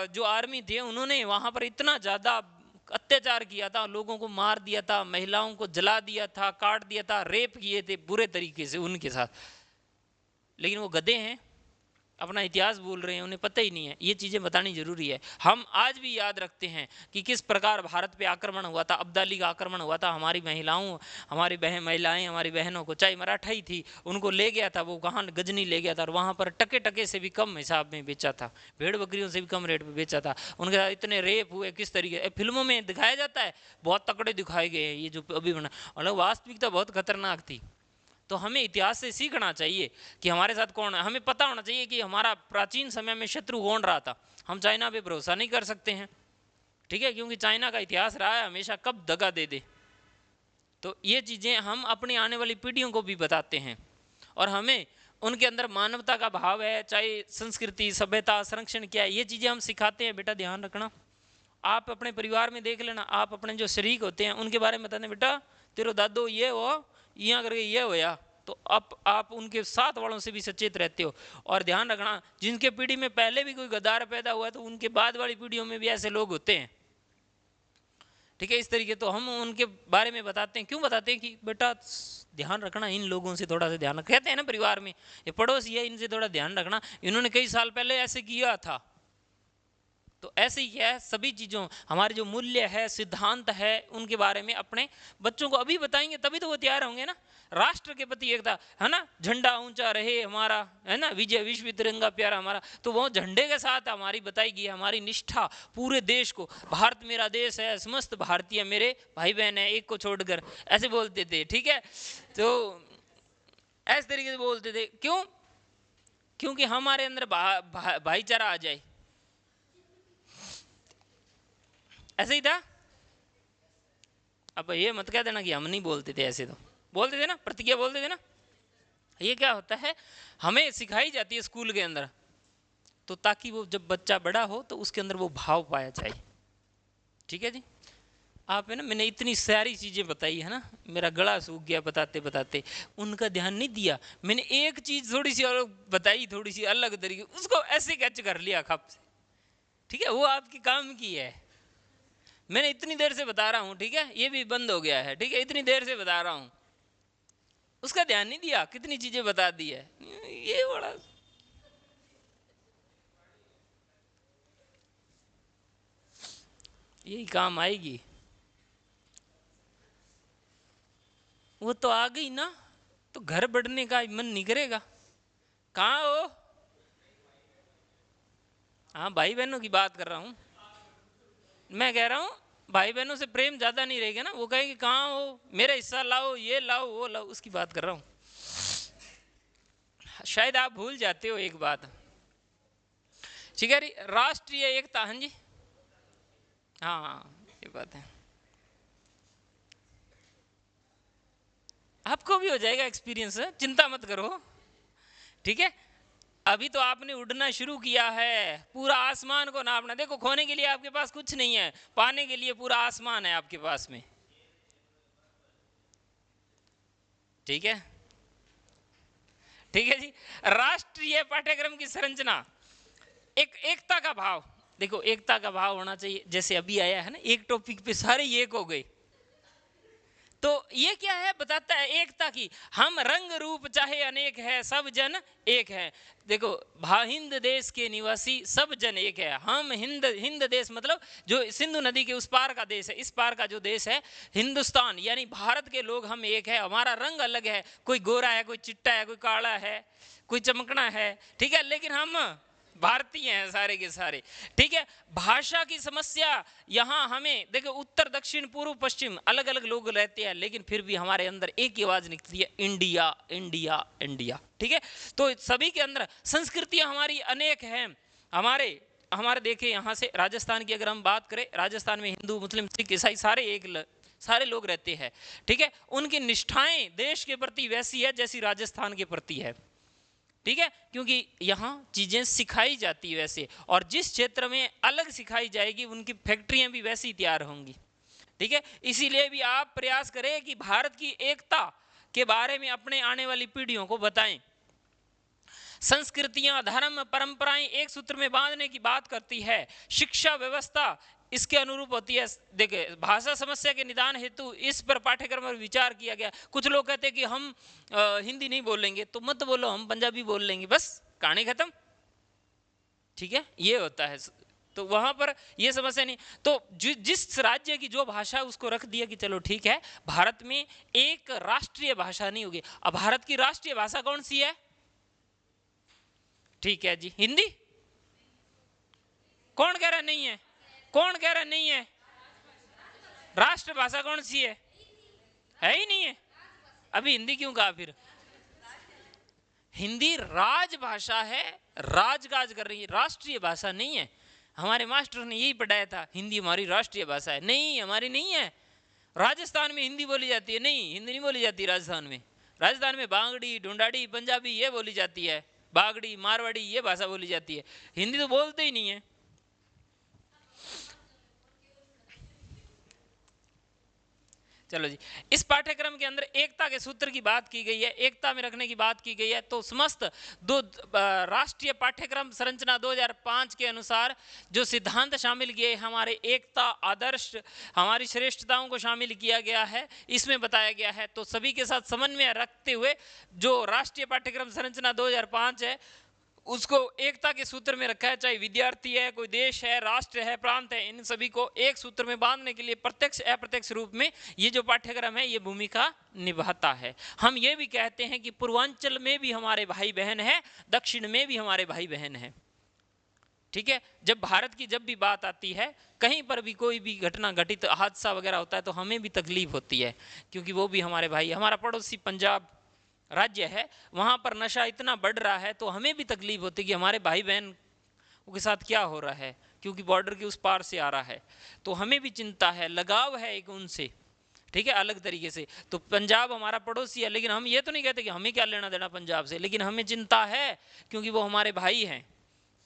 जो आर्मी थे उन्होंने वहाँ पर इतना ज़्यादा अत्याचार किया था, लोगों को मार दिया था, महिलाओं को जला दिया था, काट दिया था, रेप किए थे बुरे तरीके से उनके साथ, लेकिन वो गधे हैं, अपना इतिहास भूल रहे हैं, उन्हें पता ही नहीं है। ये चीज़ें बतानी जरूरी है। हम आज भी याद रखते हैं कि किस प्रकार भारत पे आक्रमण हुआ था, अब्दाली का आक्रमण हुआ था, हमारी महिलाओं, हमारी महिलाएं, हमारी बहनों को, चाहे मराठा ही थी, उनको ले गया था, वो कहाँ गजनी ले गया था और वहाँ पर टके टके से भी कम हिसाब में बेचा था, भेड़ बकरियों से भी कम रेट पर बेचा था। उनके साथ इतने रेप हुए, किस तरीके फिल्मों में दिखाया जाता है, बहुत तकड़े दिखाए गए हैं ये जो अभी बना, मतलब वास्तविकता बहुत खतरनाक थी। तो हमें इतिहास से सीखना चाहिए कि हमारे साथ कौन है, हमें पता होना चाहिए कि हमारा प्राचीन समय में शत्रु कौन रहा था। हम चाइना पे भरोसा नहीं कर सकते हैं, ठीक है, क्योंकि चाइना का इतिहास रहा है हमेशा कब दगा दे दे। तो ये चीज़ें हम अपनी आने वाली पीढ़ियों को भी बताते हैं और हमें उनके अंदर मानवता का भाव है, चाहे संस्कृति, सभ्यता, संरक्षण क्या है, ये चीज़ें हम सिखाते हैं। बेटा ध्यान रखना, आप अपने परिवार में देख लेना, आप अपने जो शरीक होते हैं उनके बारे में बताते, बेटा तेरो दादो ये हो, यहाँ करके ये होया, तो अब आप उनके साथ वालों से भी सचेत रहते हो। और ध्यान रखना, जिनके पीढ़ी में पहले भी कोई गद्दार पैदा हुआ तो उनके बाद वाली पीढ़ियों में भी ऐसे लोग होते हैं, ठीक है। इस तरीके तो हम उनके बारे में बताते हैं। क्यों बताते हैं कि बेटा ध्यान रखना, इन लोगों से थोड़ा सा ध्यान रखना, कहते हैं ना परिवार में ये पड़ोसी है इनसे थोड़ा ध्यान रखना, इन्होंने कई साल पहले ऐसे किया था। तो ऐसे ही है सभी चीज़ों, हमारे जो मूल्य है, सिद्धांत है, उनके बारे में अपने बच्चों को अभी बताएंगे तभी तो वो तैयार होंगे ना। राष्ट्र के प्रति एकता है ना, झंडा ऊंचा रहे हमारा, है ना, विजय विश्व तिरंगा प्यारा हमारा, तो वो झंडे के साथ हमारी बताई गई हमारी निष्ठा पूरे देश को, भारत मेरा देश है, समस्त भारतीय मेरे भाई बहन है, एक को छोड़कर, ऐसे बोलते थे, ठीक है। तो ऐसे तरीके से बोलते थे, क्यों? क्योंकि हमारे अंदर भाईचारा आ जाए, ऐसे ही था। अब ये मत कह देना कि हम नहीं बोलते थे, ऐसे तो बोलते थे ना, प्रतिज्ञा बोलते थे ना। ये क्या होता है, हमें सिखाई जाती है स्कूल के अंदर, तो ताकि वो जब बच्चा बड़ा हो तो उसके अंदर वो भाव पाया जाए, ठीक है जी। आप है ना, मैंने इतनी सारी चीज़ें बताई है ना, मेरा गला सूख गया बताते बताते, उनका ध्यान नहीं दिया। मैंने एक चीज़ थोड़ी सी और बताई, थोड़ी सी अलग तरीके, उसको ऐसे कैच कर लिया खप से, ठीक है, वो आपके काम की है। मैंने इतनी देर से बता रहा हूँ, ठीक है, ये भी बंद हो गया है, ठीक है, इतनी देर से बता रहा हूँ, उसका ध्यान नहीं दिया, कितनी चीजें बता दी है, ये बड़ा यही काम आएगी। वो तो आ गई ना, तो घर बढ़ने का मन नहीं करेगा। कहाँ हो? हाँ, भाई बहनों की बात कर रहा हूँ, मैं कह रहा हूँ भाई बहनों से प्रेम ज्यादा नहीं रहेगा ना, वो कहेंगे कहाँ हो, मेरा हिस्सा लाओ, ये लाओ, वो लाओ, उसकी बात कर रहा हूँ। शायद आप भूल जाते हो एक बात, ठीक है, राष्ट्रीय एकता, हाँ जी, हाँ ये बात है, आपको भी हो जाएगा एक्सपीरियंस, चिंता मत करो, ठीक है। अभी तो आपने उड़ना शुरू किया है, पूरा आसमान को नापना, देखो खोने के लिए आपके पास कुछ नहीं है, पाने के लिए पूरा आसमान है आपके पास में, ठीक है, ठीक है जी। राष्ट्रीय पाठ्यक्रम की संरचना, एक एकता का भाव, देखो एकता का भाव होना चाहिए, जैसे अभी आया है ना, एक टॉपिक पे सारे एक हो गए, तो ये क्या है, बताता है एकता की, हम रंग रूप चाहे अनेक है, सब जन एक है। देखो हिंद देश के निवासी सब जन एक है, हम हिंद देश मतलब जो सिंधु नदी के उस पार का देश है, इस पार का जो देश है हिंदुस्तान यानी भारत के लोग हम एक है, हमारा रंग अलग है, कोई गोरा है, कोई चिट्टा है, कोई काला है, कोई चमकना है, ठीक है, लेकिन हम भारतीय हैं सारे के सारे, ठीक है। भाषा की समस्या, यहाँ हमें देखो उत्तर दक्षिण पूर्व पश्चिम अलग अलग लोग रहते हैं, लेकिन फिर भी हमारे अंदर एक ही आवाज निकलती है, इंडिया इंडिया इंडिया, ठीक है। तो सभी के अंदर संस्कृतियां हमारी अनेक हैं, हमारे हमारे देखे यहाँ से राजस्थान की अगर हम बात करें, राजस्थान में हिंदू मुस्लिम सिख ईसाई सारे एक सारे लोग रहते हैं, ठीक है। उनकी निष्ठाएं देश के प्रति वैसी है जैसी राजस्थान के प्रति है, ठीक है, क्योंकि यहाँ चीजें सिखाई जाती है वैसे, और जिस क्षेत्र में अलग सिखाई जाएगी उनकी फैक्ट्रियां भी वैसी तैयार होंगी, ठीक है। इसीलिए भी आप प्रयास करें कि भारत की एकता के बारे में अपने आने वाली पीढ़ियों को बताएं। संस्कृतियां, धर्म, परंपराएं एक सूत्र में बांधने की बात करती है। शिक्षा व्यवस्था इसके अनुरूप होती है। देखिए, भाषा समस्या के निदान हेतु इस पर पाठ्यक्रम में विचार किया गया। कुछ लोग कहते हैं कि हम हिंदी नहीं बोलेंगे, तो मत बोलो, हम पंजाबी बोल लेंगे, बस कहानी खत्म, ठीक है, ये होता है। तो वहां पर ये समस्या नहीं। तो जिस राज्य की जो भाषा उसको रख दिया कि चलो ठीक है, भारत में एक राष्ट्रीय भाषा नहीं होगी। अब भारत की राष्ट्रीय भाषा कौन सी है? ठीक है जी, हिंदी। कौन कह रहा नहीं है? कौन कह रहा नहीं है? राष्ट्रभाषा कौन सी है ही नहीं है। अभी हिंदी क्यों कहा फिर? हिंदी राजभाषा है, राजकाज कर रही है, राष्ट्रीय भाषा नहीं है। हमारे मास्टर ने यही पढ़ाया था, हिंदी हमारी राष्ट्रीय भाषा है। नहीं, हमारी नहीं है। राजस्थान में हिंदी बोली जाती है? नहीं, हिंदी नहीं बोली जाती राजस्थान में। राजस्थान में बांगड़ी, ढूंढाड़ी, पंजाबी ये बोली जाती है, बागड़ी, मारवाड़ी ये भाषा बोली जाती है। हिंदी तो बोलते ही नहीं है। चलो जी, इस पाठ्यक्रम के अंदर एकता के सूत्र की बात की गई है, एकता में रखने की बात की गई है। तो समस्त दो राष्ट्रीय पाठ्यक्रम संरचना 2005 के अनुसार जो सिद्धांत शामिल किए, हमारे एकता, आदर्श, हमारी श्रेष्ठताओं को शामिल किया गया है, इसमें बताया गया है। तो सभी के साथ समन्वय रखते हुए जो राष्ट्रीय पाठ्यक्रम संरचना 2005 है उसको एकता के सूत्र में रखा है। चाहे विद्यार्थी है, कोई देश है, राष्ट्र है, प्रांत है, इन सभी को एक सूत्र में बांधने के लिए प्रत्यक्ष अप्रत्यक्ष रूप में ये जो पाठ्यक्रम है ये भूमिका निभाता है। हम ये भी कहते हैं कि पूर्वांचल में भी हमारे भाई बहन है, दक्षिण में भी हमारे भाई बहन है, ठीक है। जब भारत की जब भी बात आती है, कहीं पर भी कोई भी घटना घटित, हादसा वगैरह होता है, तो हमें भी तकलीफ होती है, क्योंकि वो भी हमारे भाई। हमारा पड़ोसी पंजाब राज्य है, वहाँ पर नशा इतना बढ़ रहा है, तो हमें भी तकलीफ होती है कि हमारे भाई बहन के साथ क्या हो रहा है, क्योंकि बॉर्डर के उस पार से आ रहा है, तो हमें भी चिंता है, लगाव है एक उनसे, ठीक है, अलग तरीके से। तो पंजाब हमारा पड़ोसी है, लेकिन हम ये तो नहीं कहते कि हमें क्या लेना देना पंजाब से, लेकिन हमें चिंता है क्योंकि वो हमारे भाई हैं,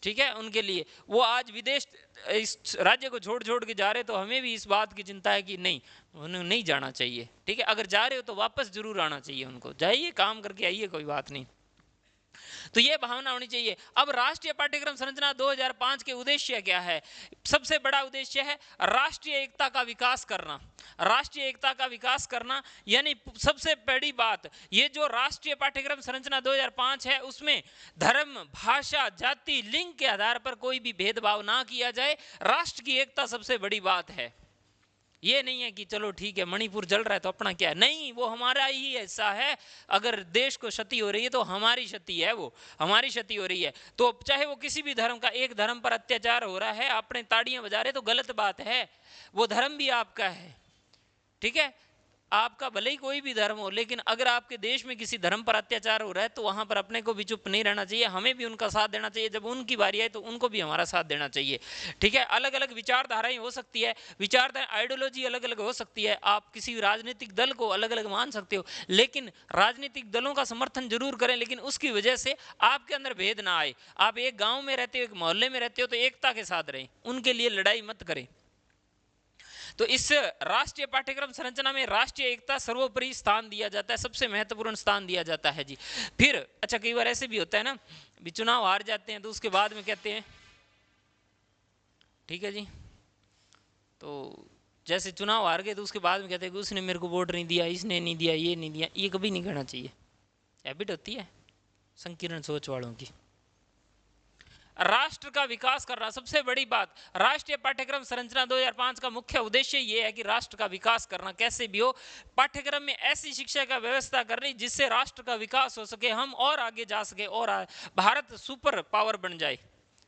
ठीक है। उनके लिए वो आज विदेश इस राज्य को छोड़ छोड़ के जा रहे, तो हमें भी इस बात की चिंता है कि नहीं, उन्हें नहीं जाना चाहिए, ठीक है। अगर जा रहे हो तो वापस जरूर आना चाहिए उनको, जाइए, काम करके आइए, कोई बात नहीं। तो ये भावना होनी चाहिए। अब राष्ट्रीय पाठ्यक्रम संरचना 2005 के उद्देश्य क्या है? सबसे बड़ा उद्देश्य है राष्ट्रीय एकता का विकास करना। राष्ट्रीय एकता का विकास करना यानी सबसे बड़ी बात, ये जो राष्ट्रीय पाठ्यक्रम संरचना 2005 है उसमें धर्म, भाषा, जाति, लिंग के आधार पर कोई भी भेदभाव ना किया जाए। राष्ट्र की एकता सबसे बड़ी बात है। ये नहीं है कि चलो ठीक है मणिपुर जल रहा है तो अपना क्या, नहीं, वो हमारा ही ऐसा है। अगर देश को क्षति हो रही है तो हमारी क्षति है, वो हमारी क्षति हो रही है। तो चाहे वो किसी भी धर्म का, एक धर्म पर अत्याचार हो रहा है, अपने ताड़ियां बजा रहे तो गलत बात है, वो धर्म भी आपका है, ठीक है। आपका भले ही कोई भी धर्म हो, लेकिन अगर आपके देश में किसी धर्म पर अत्याचार हो रहा है तो वहां पर अपने को भी चुप नहीं रहना चाहिए, हमें भी उनका साथ देना चाहिए। जब उनकी बारी आए तो उनको भी हमारा साथ देना चाहिए, ठीक है। अलग अलग विचारधाराएं हो सकती है, विचारधारा, आइडियोलॉजी अलग अलग हो सकती है, आप किसी राजनीतिक दल को अलग अलग मान सकते हो, लेकिन राजनीतिक दलों का समर्थन जरूर करें, लेकिन उसकी वजह से आपके अंदर भेद ना आए। आप एक गाँव में रहते हो, एक मोहल्ले में रहते हो, तो एकता के साथ रहें, उनके लिए लड़ाई मत करें। तो इस राष्ट्रीय पाठ्यक्रम संरचना में राष्ट्रीय एकता सर्वोपरि स्थान दिया जाता है, सबसे महत्वपूर्ण स्थान दिया जाता है जी। फिर अच्छा, कई बार ऐसे भी होता है ना, भी चुनाव हार जाते हैं तो उसके बाद में कहते हैं, ठीक है जी, तो जैसे चुनाव हार गए तो उसके बाद में कहते हैं कि उसने मेरे को वोट नहीं दिया, इसने नहीं दिया, ये नहीं दिया। ये कभी नहीं कहना चाहिए, हैबिट होती है संकीर्ण सोच वालों की। राष्ट्र का विकास करना सबसे बड़ी बात। राष्ट्रीय पाठ्यक्रम संरचना 2005 का मुख्य उद्देश्य यह है कि राष्ट्र का विकास करना, कैसे भी हो पाठ्यक्रम में ऐसी शिक्षा का व्यवस्था करनी जिससे राष्ट्र का विकास हो सके, हम और आगे जा सके और भारत सुपर पावर बन जाए,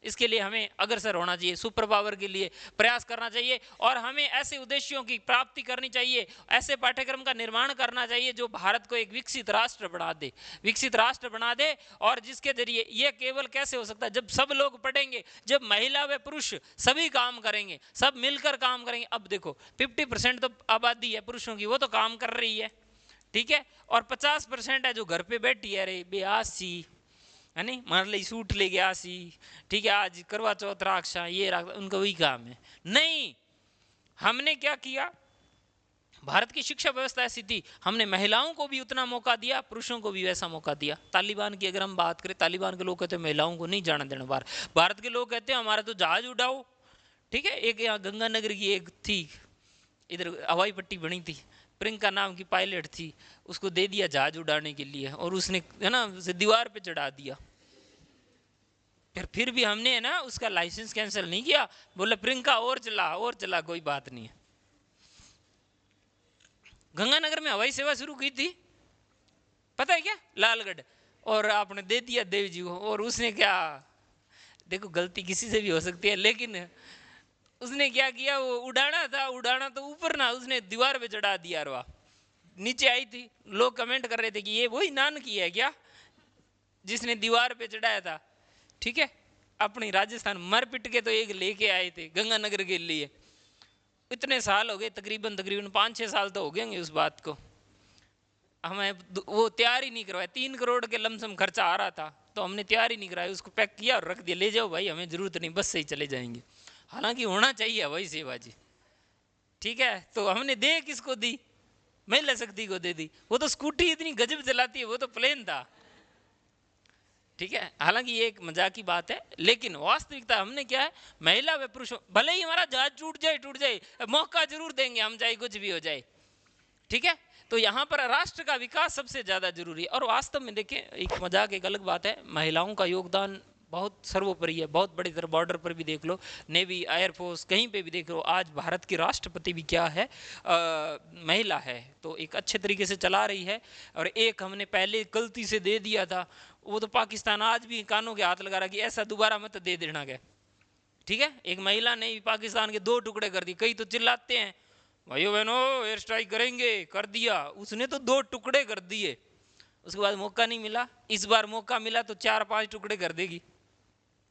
इसके लिए हमें अग्रसर होना चाहिए, सुपर पावर के लिए प्रयास करना चाहिए और हमें ऐसे उद्देश्यों की प्राप्ति करनी चाहिए, ऐसे पाठ्यक्रम का निर्माण करना चाहिए जो भारत को एक विकसित राष्ट्र बना दे, विकसित राष्ट्र बना दे। और जिसके जरिए यह केवल कैसे हो सकता है, जब सब लोग पढ़ेंगे, जब महिला व पुरुष सभी काम करेंगे, सब मिलकर काम करेंगे। अब देखो 50% तो आबादी है पुरुषों की, वो तो काम कर रही है, ठीक है, और 50% है जो घर पे बैठी है, अरे बेआसी है नहीं, मान ली सूट ले गया सी, ठीक है, आज करवा चौथ राक्षा ये उनका वही काम है। नहीं, हमने क्या किया, भारत की शिक्षा व्यवस्था ऐसी थी, हमने महिलाओं को भी उतना मौका दिया, पुरुषों को भी वैसा मौका दिया। तालिबान की अगर हम बात करें, तालिबान के लोग कहते हैं महिलाओं को नहीं जाना देना बाहर, भारत के लोग कहते हैं हमारा तो जहाज उड़ाओ, ठीक है। एक यहाँ गंगानगर की एक थी, इधर हवाई पट्टी बनी थी, प्रियंका नाम की पायलट थी, उसको दे दिया जहाज उड़ाने के लिए और उसने है ना दीवार पे चढ़ा दिया। फिर भी हमने है ना उसका लाइसेंस कैंसिल नहीं किया, बोले प्रियंका और चला कोई बात नहीं है। गंगानगर में हवाई सेवा शुरू की थी, पता है क्या, लालगढ़, और आपने दे दिया देव जी को। और उसने क्या, देखो गलती किसी से भी हो सकती है, लेकिन उसने क्या किया, वो उड़ाना तो ऊपर ना, उसने दीवार पे चढ़ा दिया। रवा नीचे आई थी, लोग कमेंट कर रहे थे कि ये वही नान की है क्या जिसने दीवार पे चढ़ाया था, ठीक है। अपनी राजस्थान मर पिट के तो एक लेके आए थे गंगानगर के लिए, इतने साल हो गए, तकरीबन 5-6 साल तो हो गए उस बात को, हमें वो तैयार ही नहीं करवाया। 3 करोड़ के लमसम खर्चा आ रहा था, तो हमने तैयार ही नहीं कराया, उसको पैक किया और रख दिया, ले जाओ भाई, हमें जरूरत नहीं, बस से ही चले जाएंगे। हालांकि होना चाहिए हवाई सेवा जी, ठीक है। तो हमने दे किसको दी, महिला शक्ति को दे दी, वो तो स्कूटी इतनी गजब चलाती है, वो तो प्लेन था, ठीक है। हालांकि ये एक मजाक की बात है, लेकिन वास्तविकता हमने क्या है, महिला व पुरुषों, भले ही हमारा जहाज टूट जाए, मौका जरूर देंगे हम, चाहे कुछ भी हो जाए, ठीक है। तो यहाँ पर राष्ट्र का विकास सबसे ज्यादा जरूरी है। और वास्तव में देखें, एक मजाक एक अलग बात है, महिलाओं का योगदान बहुत सर्वोपरि है, बहुत बड़ी तरह बॉर्डर पर भी देख लो, नेवी एयरफोर्स कहीं पे भी देख लो, आज भारत की राष्ट्रपति भी क्या है, महिला है, तो एक अच्छे तरीके से चला रही है। और एक हमने पहले गलती से दे दिया था, वो तो पाकिस्तान आज भी कानों के हाथ लगा रहा कि ऐसा दोबारा मत दे देना गया, ठीक है। एक महिला ने पाकिस्तान के 2 टुकड़े कर दिए, कई तो चिल्लाते हैं भाइयों बहनों एयर स्ट्राइक करेंगे, कर दिया, उसने तो 2 टुकड़े कर दिए, उसके बाद मौका नहीं मिला। इस बार मौका मिला तो 4-5 टुकड़े कर देगी,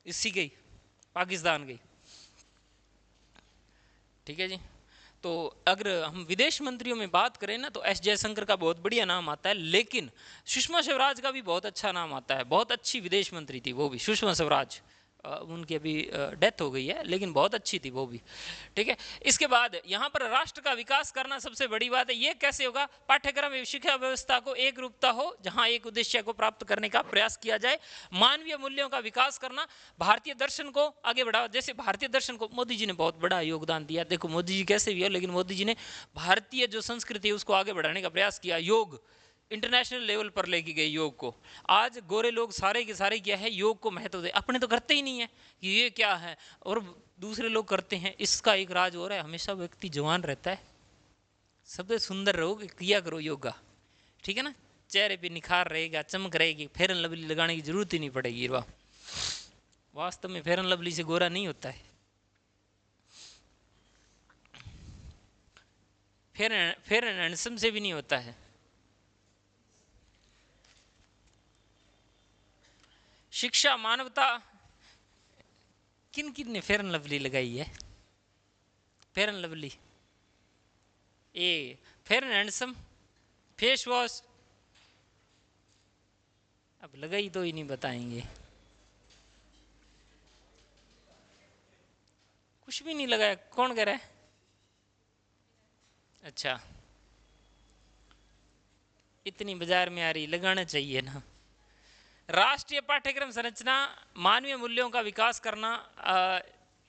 इसी के ही, पाकिस्तान के, ठीक है जी। तो अगर हम विदेश मंत्रियों में बात करें ना, तो एस जयशंकर का बहुत बढ़िया नाम आता है, लेकिन सुषमा स्वराज का भी बहुत अच्छा नाम आता है, बहुत अच्छी विदेश मंत्री थी वो भी, सुषमा स्वराज, उनकी अभी डेथ हो गई है, लेकिन बहुत अच्छी थी वो भी, ठीक है। इसके बाद यहाँ पर राष्ट्र का विकास करना सबसे बड़ी बात है। ये कैसे होगा, पाठ्यक्रम एवं शिक्षा व्यवस्था को एक रूपता हो, जहाँ एक उद्देश्य को प्राप्त करने का प्रयास किया जाए, मानवीय मूल्यों का विकास करना, भारतीय दर्शन को आगे बढ़ाओ। जैसे भारतीय दर्शन को मोदी जी ने बहुत बड़ा योगदान दिया, देखो मोदी जी कैसे भी हो, लेकिन मोदी जी ने भारतीय जो संस्कृति है उसको आगे बढ़ाने का प्रयास किया, योग इंटरनेशनल लेवल पर लेके गए योग को। आज गोरे लोग सारे के सारे क्या है, योग को महत्व दे, अपने तो करते ही नहीं है कि ये क्या है, और दूसरे लोग करते हैं। इसका एक राज हो रहा है, हमेशा व्यक्ति जवान रहता है, सबसे सुंदर रहोगे, किया करो योगा, ठीक है ना, चेहरे पे निखार रहेगा, चमक रहेगी, फेयर एंड लवली लगाने की जरूरत ही नहीं पड़ेगी। वास्तव में फेयर एंड लवली से गोरा नहीं होता है, फेयर एंड हैंडसम से भी नहीं होता है। शिक्षा मानवता, किन किन ने फेयर एंड लवली लगाई है, फेयर एंड लवली, ये fair and handsome face wash, अब लगाई तो ही नहीं बताएंगे, कुछ भी नहीं लगाया, कौन कह रहा है, अच्छा इतनी बाजार में आ रही, लगाना चाहिए ना। राष्ट्रीय पाठ्यक्रम संरचना, मानवीय मूल्यों का विकास करना,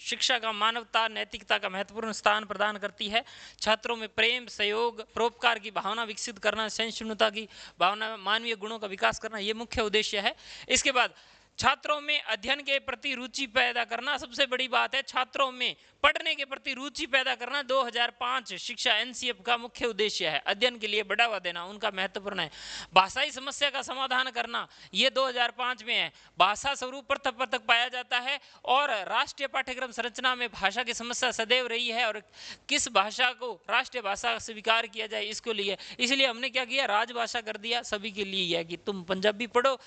शिक्षा का मानवता नैतिकता का महत्वपूर्ण स्थान प्रदान करती है, छात्रों में प्रेम सहयोग परोपकार की भावना विकसित करना, सहिष्णुता की भावना, मानवीय गुणों का विकास करना, ये मुख्य उद्देश्य है। इसके बाद छात्रों में अध्ययन के प्रति रुचि पैदा करना सबसे बड़ी बात है। छात्रों में पढ़ने के प्रति रुचि पैदा करना 2005 शिक्षा एनसीएफ का मुख्य उद्देश्य है। अध्ययन के लिए बढ़ावा देना उनका महत्वपूर्ण है। भाषाई समस्या का समाधान करना ये 2005 में है। भाषा स्वरूप पृथक पृथक पाया जाता है और राष्ट्रीय पाठ्यक्रम संरचना में भाषा की समस्या सदैव रही है और किस भाषा को राष्ट्रीय भाषा स्वीकार किया जाए इसको लिए, इसलिए हमने क्या किया, राजभाषा कर दिया। सभी के लिए है कि तुम पंजाबी पढ़ो,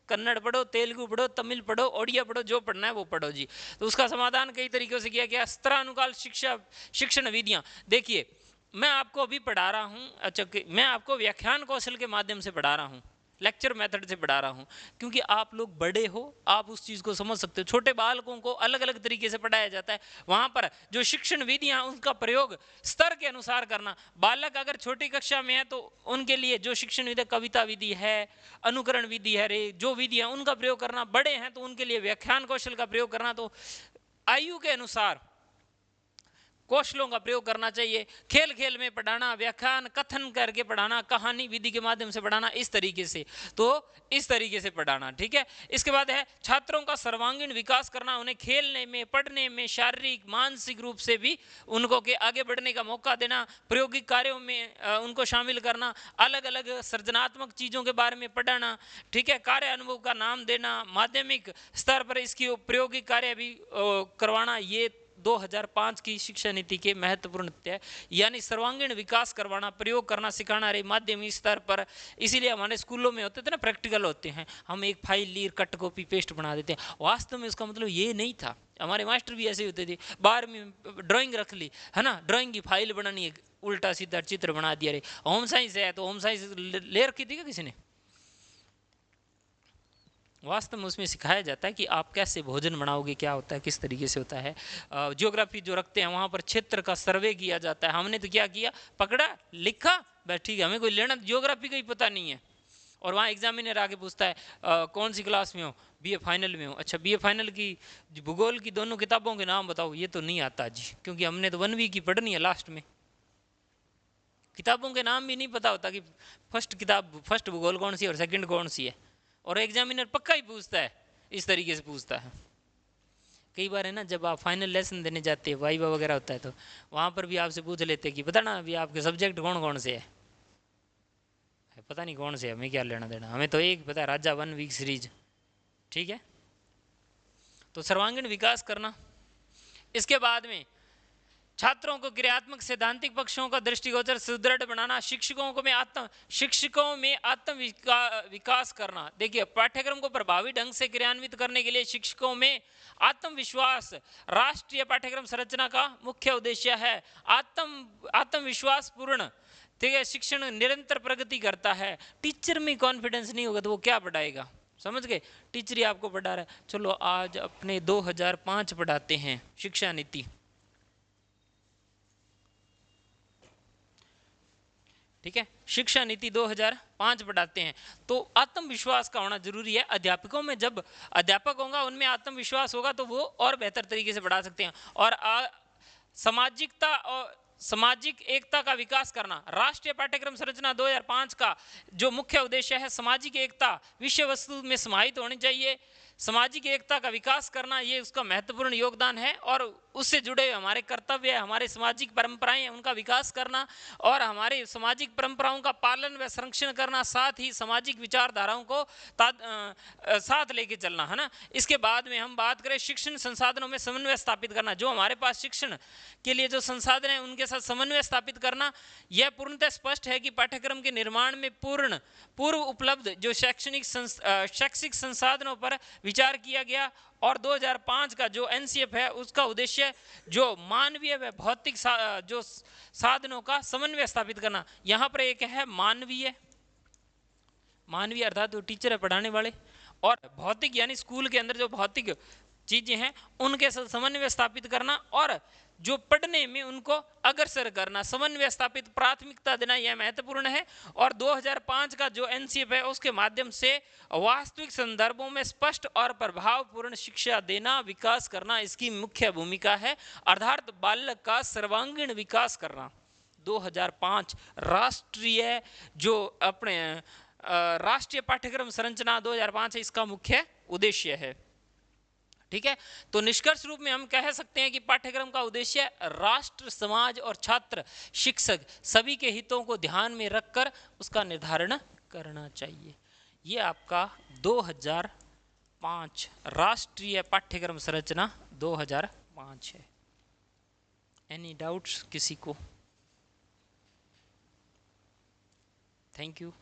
कन्नड़ पढ़ो, तेलुगु पढ़ो, तमिल पढ़ो, ओडिया पढ़ो, जो पढ़ना है वो पढ़ो जी। तो उसका समाधान कई तरीकों से किया गया। स्तरानुकाल शिक्षण विधियां, देखिए मैं आपको अभी पढ़ा रहा हूं, अच्छा मैं आपको व्याख्यान कौशल के माध्यम से पढ़ा रहा हूं, लेक्चर मेथड से पढ़ा रहा हूं, क्योंकि आप लोग बड़े हो, आप उस चीज़ को समझ सकते हो। छोटे बालकों को अलग अलग तरीके से पढ़ाया जाता है। वहां पर जो शिक्षण विधियां उनका प्रयोग स्तर के अनुसार करना। बालक अगर छोटी कक्षा में है तो उनके लिए जो शिक्षण विधि, कविता विधि है, अनुकरण विधि है, जो विधि है उनका प्रयोग करना। बड़े हैं तो उनके लिए व्याख्यान कौशल का प्रयोग करना। तो आयु के अनुसार कौशलों का प्रयोग करना चाहिए। खेल खेल में पढ़ाना, व्याख्यान कथन करके पढ़ाना, कहानी विधि के माध्यम से पढ़ाना, इस तरीके से, तो इस तरीके से पढ़ाना, ठीक है। इसके बाद है छात्रों का सर्वांगीण विकास करना। उन्हें खेलने में, पढ़ने में, शारीरिक मानसिक रूप से भी उनको के आगे बढ़ने का मौका देना। प्रायोगिक कार्यों में उनको शामिल करना, अलग अलग सृजनात्मक चीज़ों के बारे में पढ़ाना, ठीक है। कार्य अनुभव का नाम देना, माध्यमिक स्तर पर इसकी प्रायोगिक कार्य भी करवाना। ये 2005 की शिक्षा नीति के महत्वपूर्ण है। यानी सर्वांगीण विकास करवाना, प्रयोग करना सिखाना रही माध्यमिक स्तर पर। इसीलिए हमारे स्कूलों में होते थे ना, प्रैक्टिकल होते हैं, हम एक फाइल ली, कट कॉपी पेस्ट बना देते हैं। वास्तव में उसका मतलब ये नहीं था। हमारे मास्टर भी ऐसे होते थे। 12वीं में ड्राइंग रख ली है ना, ड्राइंग की फाइल बनानी है, उल्टा सीधा चित्र बना दिया। रे होम साइंस है तो होम साइंस ले रखी थी क्या किसी ने? वास्तव में उसमें सिखाया जाता है कि आप कैसे भोजन बनाओगे, क्या होता है, किस तरीके से होता है। ज्योग्राफी जो रखते हैं वहाँ पर क्षेत्र का सर्वे किया जाता है। हमने तो क्या किया, पकड़ा, लिखा, बस ठीक है, हमें कोई लेना ज्योग्राफी का ही पता नहीं है। और वहाँ एग्जामिनर आके पूछता है कौन सी क्लास में हो, बीए फाइनल में हो। अच्छा, बीए फाइनल की भूगोल की दोनों किताबों के नाम बताओ। ये तो नहीं आता जी, क्योंकि हमने तो 1वीं की पढ़नी है लास्ट में। किताबों के नाम भी नहीं पता होता कि फर्स्ट भूगोल कौन सी है और सेकंड कौन सी है। और एग्जामिनर पक्का ही पूछता है, इस तरीके से पूछता है। कई बार है ना, जब आप फाइनल लेसन देने जाते हैं, वाइवा वगैरह होता है, तो वहाँ पर भी आपसे पूछ लेते हैं कि बताना अभी आपके सब्जेक्ट कौन कौन से है। पता नहीं कौन से है, हमें क्या लेना देना, हमें तो एक पता है, राजा 1 वीक सीरीज, ठीक है। तो सर्वांगीण विकास करना। इसके बाद में छात्रों को क्रियात्मक सैद्धांतिक पक्षों का दृष्टिगोचर सुदृढ़ बनाना। शिक्षकों में आत्म विकास करना। देखिए, पाठ्यक्रम को प्रभावी ढंग से क्रियान्वित करने के लिए शिक्षकों में आत्मविश्वास राष्ट्रीय पाठ्यक्रम संरचना का मुख्य उद्देश्य है। आत्मविश्वास पूर्ण, ठीक है, शिक्षण निरंतर प्रगति करता है। टीचर में कॉन्फिडेंस नहीं होगा तो वो क्या पढ़ाएगा, समझ गए। टीचर ही आपको पढ़ा रहा है। चलो आज अपने 2005 पढ़ाते हैं शिक्षा नीति, ठीक है। शिक्षा नीति 2005 पढ़ाते हैं। तो आत्मविश्वास का होना जरूरी है। अध्यापकों में, जब अध्यापक होगा उनमें आत्मविश्वास होगा तो वो और बेहतर तरीके से पढ़ा सकते हैं। और सामाजिकता और सामाजिक एकता का विकास करना। राष्ट्रीय पाठ्यक्रम संरचना 2005 का जो मुख्य उद्देश्य है, सामाजिक एकता विषय वस्तु में समाहित होनी चाहिए। सामाजिक एकता का विकास करना, ये उसका महत्वपूर्ण योगदान है। और उससे जुड़े हुए हमारे कर्तव्य है, हमारे सामाजिक परंपराएं हैं, उनका विकास करना और हमारे सामाजिक परंपराओं का पालन व संरक्षण करना, साथ ही सामाजिक विचारधाराओं को साथ लेके चलना, है ना। इसके बाद में हम बात करें शिक्षण संसाधनों में समन्वय स्थापित करना। जो हमारे पास शिक्षण के लिए जो संसाधन है उनके साथ समन्वय स्थापित करना। यह पूर्णतः स्पष्ट है कि पाठ्यक्रम के निर्माण में पूर्व उपलब्ध जो शैक्षिक संसाधनों पर विचार किया गया। और 2005 का जो एनसीएफ है उसका उद्देश्य जो मानवीय व भौतिक जो साधनों का समन्वय स्थापित करना। यहाँ पर एक है मानवीय अर्थात तो टीचर है पढ़ाने वाले, और भौतिक यानी स्कूल के अंदर जो भौतिक चीजें हैं उनके साथ समन्वय स्थापित करना, और जो पढ़ने में उनको अग्रसर करना, समन्वय स्थापित प्राथमिकता देना, यह महत्वपूर्ण है। और 2005 का जो एनसीएफ है उसके माध्यम से वास्तविक संदर्भों में स्पष्ट और प्रभावपूर्ण शिक्षा देना, विकास करना इसकी मुख्य भूमिका है। अर्थात बालक का सर्वांगीण विकास करना 2005 राष्ट्रीय जो अपने राष्ट्रीय पाठ्यक्रम संरचना 2005 है, इसका मुख्य उद्देश्य है। ठीक है, तो निष्कर्ष रूप में हम कह सकते हैं कि पाठ्यक्रम का उद्देश्य राष्ट्र, समाज और छात्र, शिक्षक सभी के हितों को ध्यान में रखकर उसका निर्धारण करना चाहिए। ये आपका 2005 राष्ट्रीय पाठ्यक्रम संरचना 2005 है। एनी डाउट्स किसी को? Thank you.